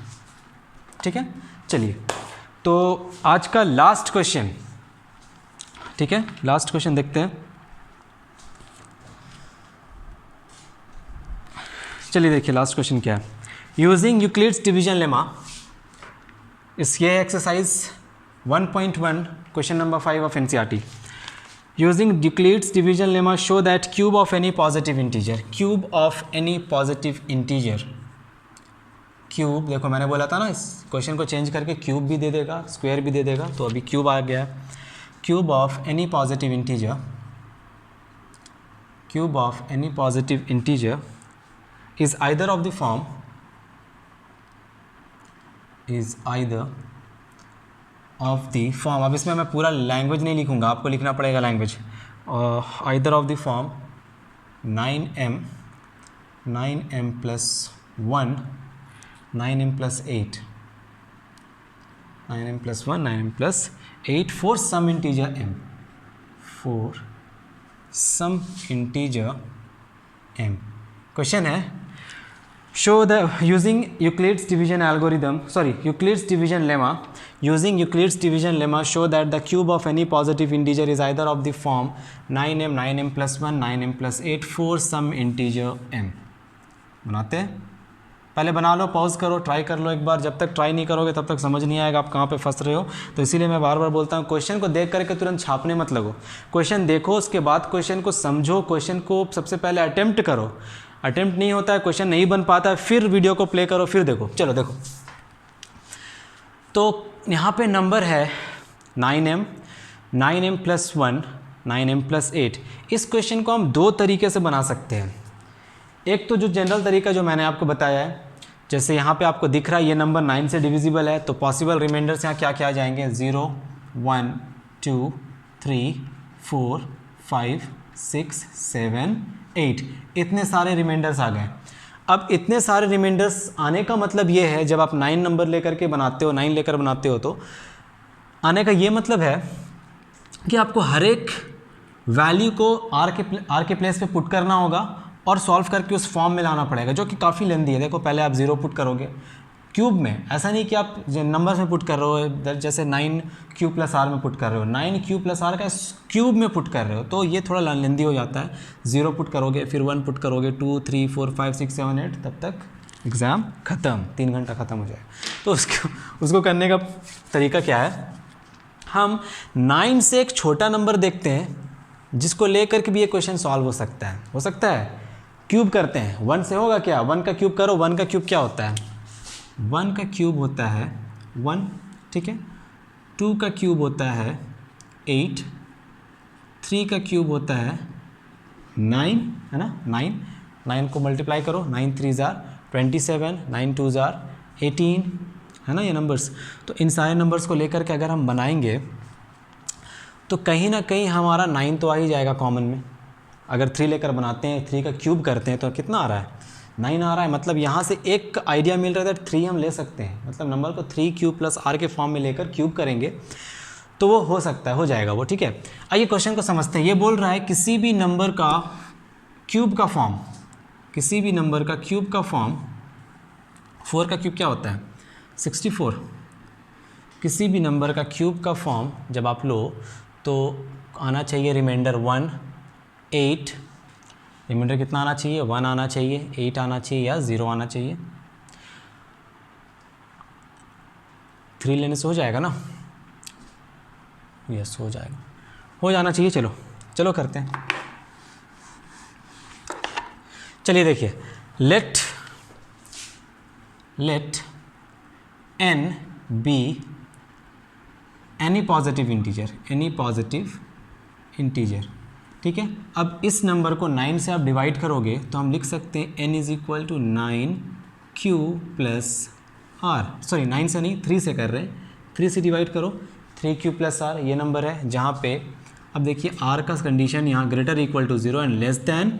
ठीक है। चलिए तो आज का लास्ट क्वेश्चन, ठीक है, लास्ट क्वेश्चन देखते हैं। चलिए देखिए लास्ट क्वेश्चन क्या है। यूजिंग यूक्लिड्स डिवीजन लेमा, इस ये exercise 1.1 question number 5 of NCERT. Using Euclid's division lemma, show that cube of any positive integer, cube of any positive integer, cube, देखो मैंने बोला था ना इस क्वेश्चन को चेंज करके क्यूब भी दे देगा, स्क्वायर भी दे देगा, तो अभी क्यूब आ गया। Cube of any positive integer, cube of any positive integer is either of the form, is either of the form, अब इसमें मैं पूरा लैंग्वेज नहीं लिखूंगा, आपको लिखना पड़ेगा language. Either of the form 9m plus 1, 9m plus 8, 9m plus 1, 9m plus 8 for some integer m, for some integer m। Question है, show the using Euclid's division algorithm, sorry, Euclid's division lemma, using Euclid's division lemma, show that the cube of any positive integer is either of the form 9m, 9m plus 1, 9m plus 8 for some integer m। बनाते हैं, पहले बना लो, पॉज करो, ट्राई कर लो एक बार। जब तक ट्राई नहीं करोगे तब तक समझ नहीं आएगा आप कहाँ पे फंस रहे हो। तो इसीलिए मैं बार बार बोलता हूँ, क्वेश्चन को देख करके तुरंत छापने मत लगो, क्वेश्चन देखो, उसके बाद क्वेश्चन को समझो, क्वेश्चन को सबसे पहले अटेम्प्ट करो। अटेम्प्ट नहीं होता है, क्वेश्चन नहीं बन पाता है, फिर वीडियो को प्ले करो, फिर देखो। चलो देखो, तो यहाँ पे नंबर है 9m, 9m plus 1, 9m plus 8। इस क्वेश्चन को हम दो तरीके से बना सकते हैं। एक तो जो जनरल तरीका जो मैंने आपको बताया है, जैसे यहाँ पे आपको दिख रहा है ये नंबर 9 से डिविजिबल है, तो पॉसिबल रिमाइंडर्स यहाँ क्या क्या आ जाएंगे, 0, 1, 2, 3, 4, 5, 6, 7, 8, इतने सारे रिमाइंडर्स आ गए। अब इतने सारे रिमाइंडर्स आने का मतलब ये है, जब आप 9 नंबर लेकर के बनाते हो, 9 लेकर बनाते हो, तो आने का ये मतलब है कि आपको हर एक वैल्यू को आर के प्लेस पे पुट करना होगा और सॉल्व करके उस फॉर्म में लाना पड़ेगा, जो कि काफ़ी लेंदी है। देखो पहले आप 0 पुट करोगे क्यूब में, ऐसा नहीं कि आप नंबर्स में पुट कर रहे हो, जैसे 9 क्यूब प्लस आर में पुट कर रहे हो, 9 क्यूब प्लस आर का क्यूब में पुट कर रहे हो, तो ये थोड़ा लेंदी हो जाता है। 0 पुट करोगे, फिर 1 पुट करोगे, 2, 3, 4, 5, 6, 7, 8, तब तक एग्ज़ाम ख़त्म, 3 घंटा ख़त्म हो जाए। तो उसको करने का तरीका क्या है, हम 9 से एक छोटा नंबर देखते हैं जिसको लेकर के भी ये क्वेश्चन सॉल्व हो सकता है। क्यूब करते हैं, 1 से होगा क्या, 1 का क्यूब करो, 1 का क्यूब क्या होता है, 1 का क्यूब होता है 1, ठीक है। 2 का क्यूब होता है 8, 3 का क्यूब होता है 9, है ना, 9 को मल्टीप्लाई करो, 9 3 जार 27, 9 2 जार 18, है ना ये नंबर्स। तो इन सारे नंबर्स को लेकर के अगर हम बनाएंगे तो कहीं ना कहीं हमारा 9 तो आ ही जाएगा कॉमन में। अगर 3 लेकर बनाते हैं, 3 का क्यूब करते हैं, तो कितना आ रहा है, 9 आ रहा है। मतलब यहाँ से एक आइडिया मिल रहा है, 3 हम ले सकते हैं, मतलब नंबर को 3 क्यूब प्लस आर के फॉर्म में लेकर क्यूब करेंगे तो वो हो सकता है, हो जाएगा वो, ठीक है। आइए क्वेश्चन को समझते हैं। ये बोल रहा है किसी भी नंबर का क्यूब का फॉर्म, किसी भी नंबर का क्यूब का फॉर्म, 4 का क्यूब क्या होता है 64, किसी भी नंबर का क्यूब का फॉर्म जब आप लो तो आना चाहिए रिमाइंडर 1, 8, रिमाइंडर कितना आना चाहिए, 1 आना चाहिए, 8 आना चाहिए या 0 आना चाहिए। 3 लेने से हो जाएगा ना, यस हो जाएगा, हो जाना चाहिए। चलो चलो करते हैं। चलिए देखिए, let n be any positive integer, ठीक है। अब इस नंबर को 9 से आप डिवाइड करोगे तो हम लिख सकते हैं n is equal to 9q plus r, sorry 9 से नहीं 3 से कर रहे हैं, 3 से डिवाइड करो, 3q प्लस r ये नंबर है जहाँ पे अब देखिए r का कंडीशन यहाँ greater equal to 0 and less than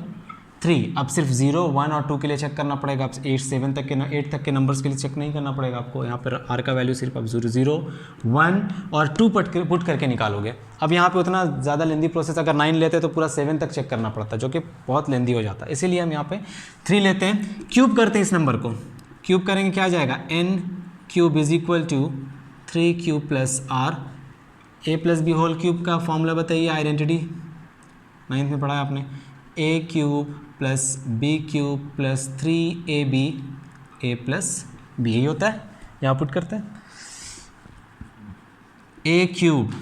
3। अब सिर्फ 0, 1 और 2 के लिए चेक करना पड़ेगा, अब 8 तक के नंबर्स के लिए चेक नहीं करना पड़ेगा आपको। यहाँ पर r का वैल्यू सिर्फ अब 0, 1 और 2 पुट करके निकालोगे। अब यहाँ पे उतना ज़्यादा लेंदी प्रोसेस, अगर 9 लेते तो पूरा 7 तक चेक करना पड़ता, जो कि बहुत लेंदी हो जाता है, इसीलिए हम यहाँ पे 3 लेते हैं। क्यूब करते हैं इस नंबर को, क्यूब करेंगे क्या आ जाएगा, n cube is equal to 3q plus r, a plus b whole cube का फॉर्मूला बताइए, आइडेंटिटी 9th में पढ़ा है आपने, a cube plus b cube plus 3ab a plus b, यही होता है। यहाँ पुट करते हैं a cube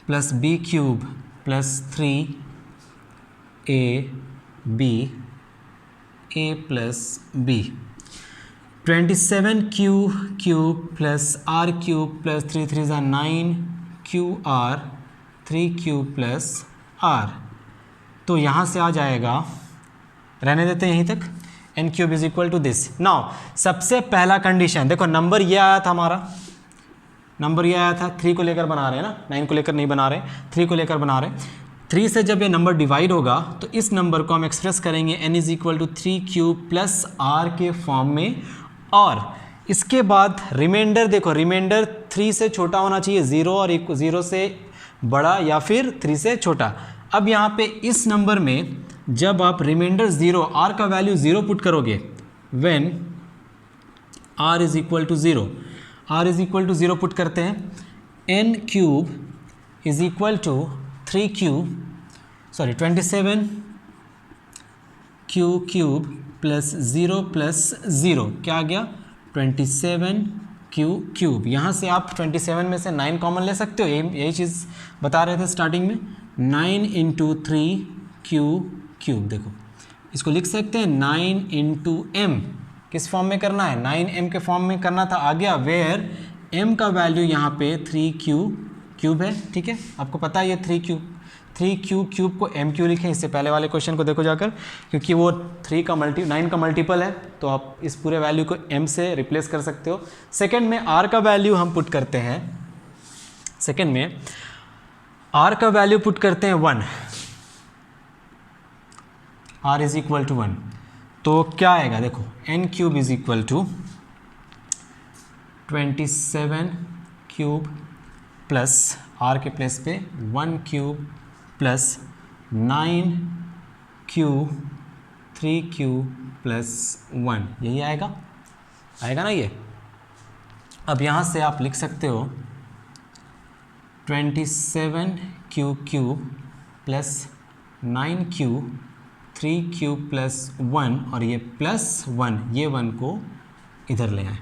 plus b cube plus 3ab a plus b, 27q cube plus r cube plus 3 3 ज़ा 9qr 3q प्लस r, तो यहाँ से आ जाएगा, रहने देते हैं यहीं तक, n cube is equal to this. Now सबसे पहला कंडीशन देखो, नंबर ये आया था हमारा, नंबर ये आया था, 3 को लेकर बना रहे हैं ना, 9 को लेकर नहीं बना रहे, 3 को लेकर बना रहे। 3 से जब ये नंबर डिवाइड होगा तो इस नंबर को हम एक्सप्रेस करेंगे n is equal to 3q plus r के फॉर्म में, और इसके बाद रिमाइंडर देखो, रिमाइंडर 3 से छोटा होना चाहिए, 0 और 0 से बड़ा या फिर 3 से छोटा। अब यहाँ पे इस नंबर में जब आप रिमाइंडर 0, r का वैल्यू 0 पुट करोगे, when r is equal to 0, r is equal to 0 put करते हैं, n cube is equal to 27q cube plus 0 plus 0 क्या आ गया, 27q क्यूब। यहाँ से आप 27 में से 9 कॉमन ले सकते हो, यही चीज़ बता रहे थे स्टार्टिंग में, 9 इंटू 3q क्यूब। देखो इसको लिख सकते हैं 9 इंटू m, किस फॉर्म में करना है, 9m के फॉर्म में करना था, आ गया, वेयर m का वैल्यू यहाँ पे 3q क्यूब है, ठीक है। आपको पता है ये 3q क्यूब को m क्यों लिखें, इससे पहले वाले क्वेश्चन को देखो जाकर, क्योंकि वो 9 का मल्टीपल है, तो आप इस पूरे वैल्यू को m से रिप्लेस कर सकते हो। सेकेंड में r का वैल्यू हम पुट करते हैं, सेकेंड में r का वैल्यू पुट करते हैं 1, r इज इक्वल टू 1, तो क्या आएगा देखो, n cube is equal to 27 cube plus r के प्लेस पे 1 cube plus 9 cube 3q plus 1, यही आएगा, आएगा ना ये। अब यहाँ से आप लिख सकते हो 27q cube plus 9q 3q plus 1, और ये प्लस 1, ये 1 को इधर ले आए,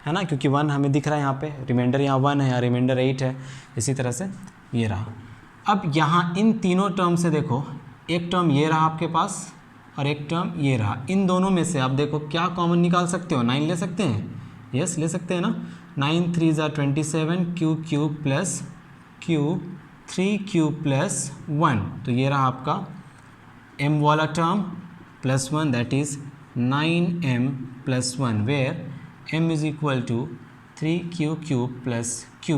है ना, क्योंकि 1 हमें दिख रहा है यहाँ पे, रिमाइंडर यहाँ 1 है, यहाँ रिमाइंडर 8 है, इसी तरह से ये रहा। अब यहाँ इन तीनों टर्म से देखो, एक टर्म ये रहा आपके पास और एक टर्म ये रहा, इन दोनों में से आप देखो क्या कॉमन निकाल सकते हो, 9 ले सकते हैं, यस ले सकते हैं ना, 9 3 ज़ा 27 q cube plus q 3q plus 1, तो ये रहा आपका m वाला term plus 1, that is 9m plus 1, where m is equal to 3q cube plus q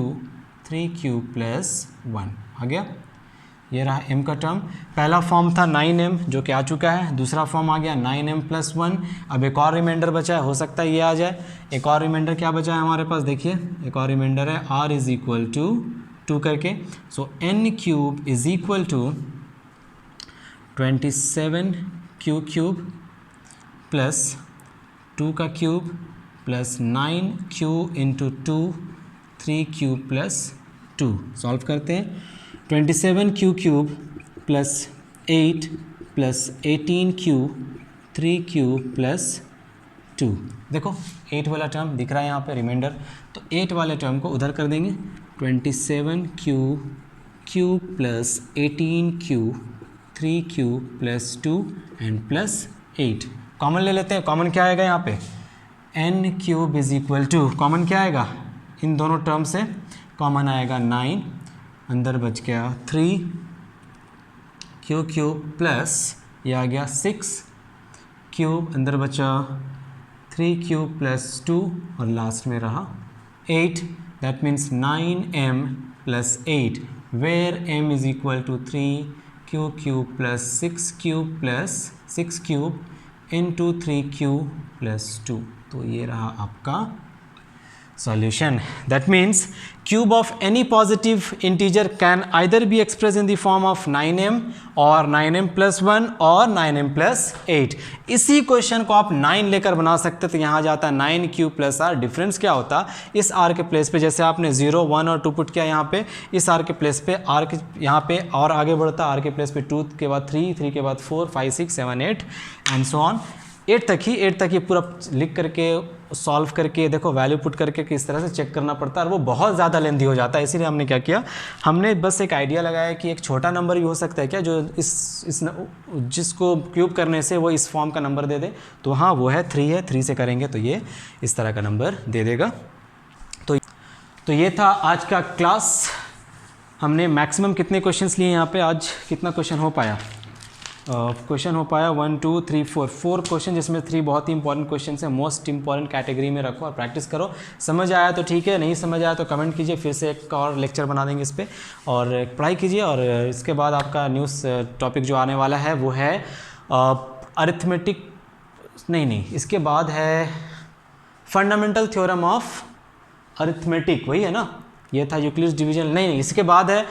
3q plus 1, आ गया। ये रहा m का टर्म, पहला फॉर्म था 9m जो कि आ चुका है, दूसरा फॉर्म आ गया 9m प्लस 1। अब एक और रिमाइंडर बचा है, हो सकता है ये आ जाए, एक और रिमाइंडर क्या बचा है हमारे पास, देखिए एक और रिमाइंडर है r इज इक्वल टू 2 करके, so n cube is equal to 27q cube plus 2 का cube plus 9q into 2 3q plus 2, solve करते हैं, 27q cube plus 8 plus 18q 3q plus 2। देखो 8 वाला टर्म दिख रहा है यहाँ पे रिमाइंडर, तो 8 वाले टर्म को उधर कर देंगे, 27q plus 18q 3q plus 2 and plus 8। Common ले लेते हैं, कॉमन क्या आएगा यहाँ पे, n cube is equal to, common क्या आएगा इन दोनों टर्म से, कॉमन आएगा 9, अंदर बच गया 3q क्यूब प्लस ये आ गया 6 क्यूब, अंदर बचा 3q प्लस 2 और लास्ट में रहा 8। That means 9m plus 8 where m is equal to 3q cube plus 6 cube plus 6 cube into 3q plus 2। तो ये रहा आपका solution. That means cube of any positive integer can either be expressed in the form of 9m or 9m plus 1 or 9m plus 8। इसी क्वेश्चन को आप 9 लेकर बना सकते, तो यहाँ जाता 9q प्लस r। डिफरेंस क्या होता, इस r के प्लेस पे जैसे आपने 0 1 और 2 पुट किया यहाँ पे, इस r के प्लेस पे r के यहाँ पे और आगे बढ़ता, r के प्लेस पे 2 के बाद 3, 3 के बाद 4 5 6 7 8 एंड सो ऑन 8 तक ही पूरा लिख करके सॉल्व करके देखो वैल्यू पुट करके किस तरह से चेक करना पड़ता है, और वो बहुत ज़्यादा लेंथी हो जाता है। इसीलिए हमने क्या किया, हमने बस एक आइडिया लगाया कि एक छोटा नंबर भी हो सकता है क्या जो जिसको क्यूब करने से वो इस फॉर्म का नंबर दे दे, तो हाँ वो है 3 है, 3 से करेंगे तो ये इस तरह का नंबर दे देगा। तो ये था आज का क्लास। हमने मैक्सिमम कितने क्वेश्चंस लिए यहाँ पे, आज कितना क्वेश्चन हो पाया, क्वेश्चन हो पाया 1 2 3 4 क्वेश्चन, जिसमें 3 बहुत ही इंपॉर्टेंट क्वेश्चन है। मोस्ट इंपॉर्टेंट कैटेगरी में रखो और प्रैक्टिस करो। समझ आया तो ठीक है, नहीं समझ आया तो कमेंट कीजिए, फिर से एक और लेक्चर बना देंगे इस पर, और पढ़ाई कीजिए। और इसके बाद आपका न्यूज़ टॉपिक जो आने वाला है वो है अरिथमेटिक, नहीं इसके बाद है फंडामेंटल थ्योरम ऑफ अरिथमेटिक, वही है ना, ये था यूक्लिड्स डिवीजन, नहीं इसके बाद है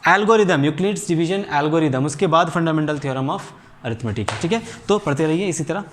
एल्गोरिदम, यूक्लिड्स डिवीजन एल्गोरिदम, उसके बाद फंडामेंटल थ्योरम ऑफ अरिथमेटिक। ठीक है, तो पढ़ते रहिए इसी तरह।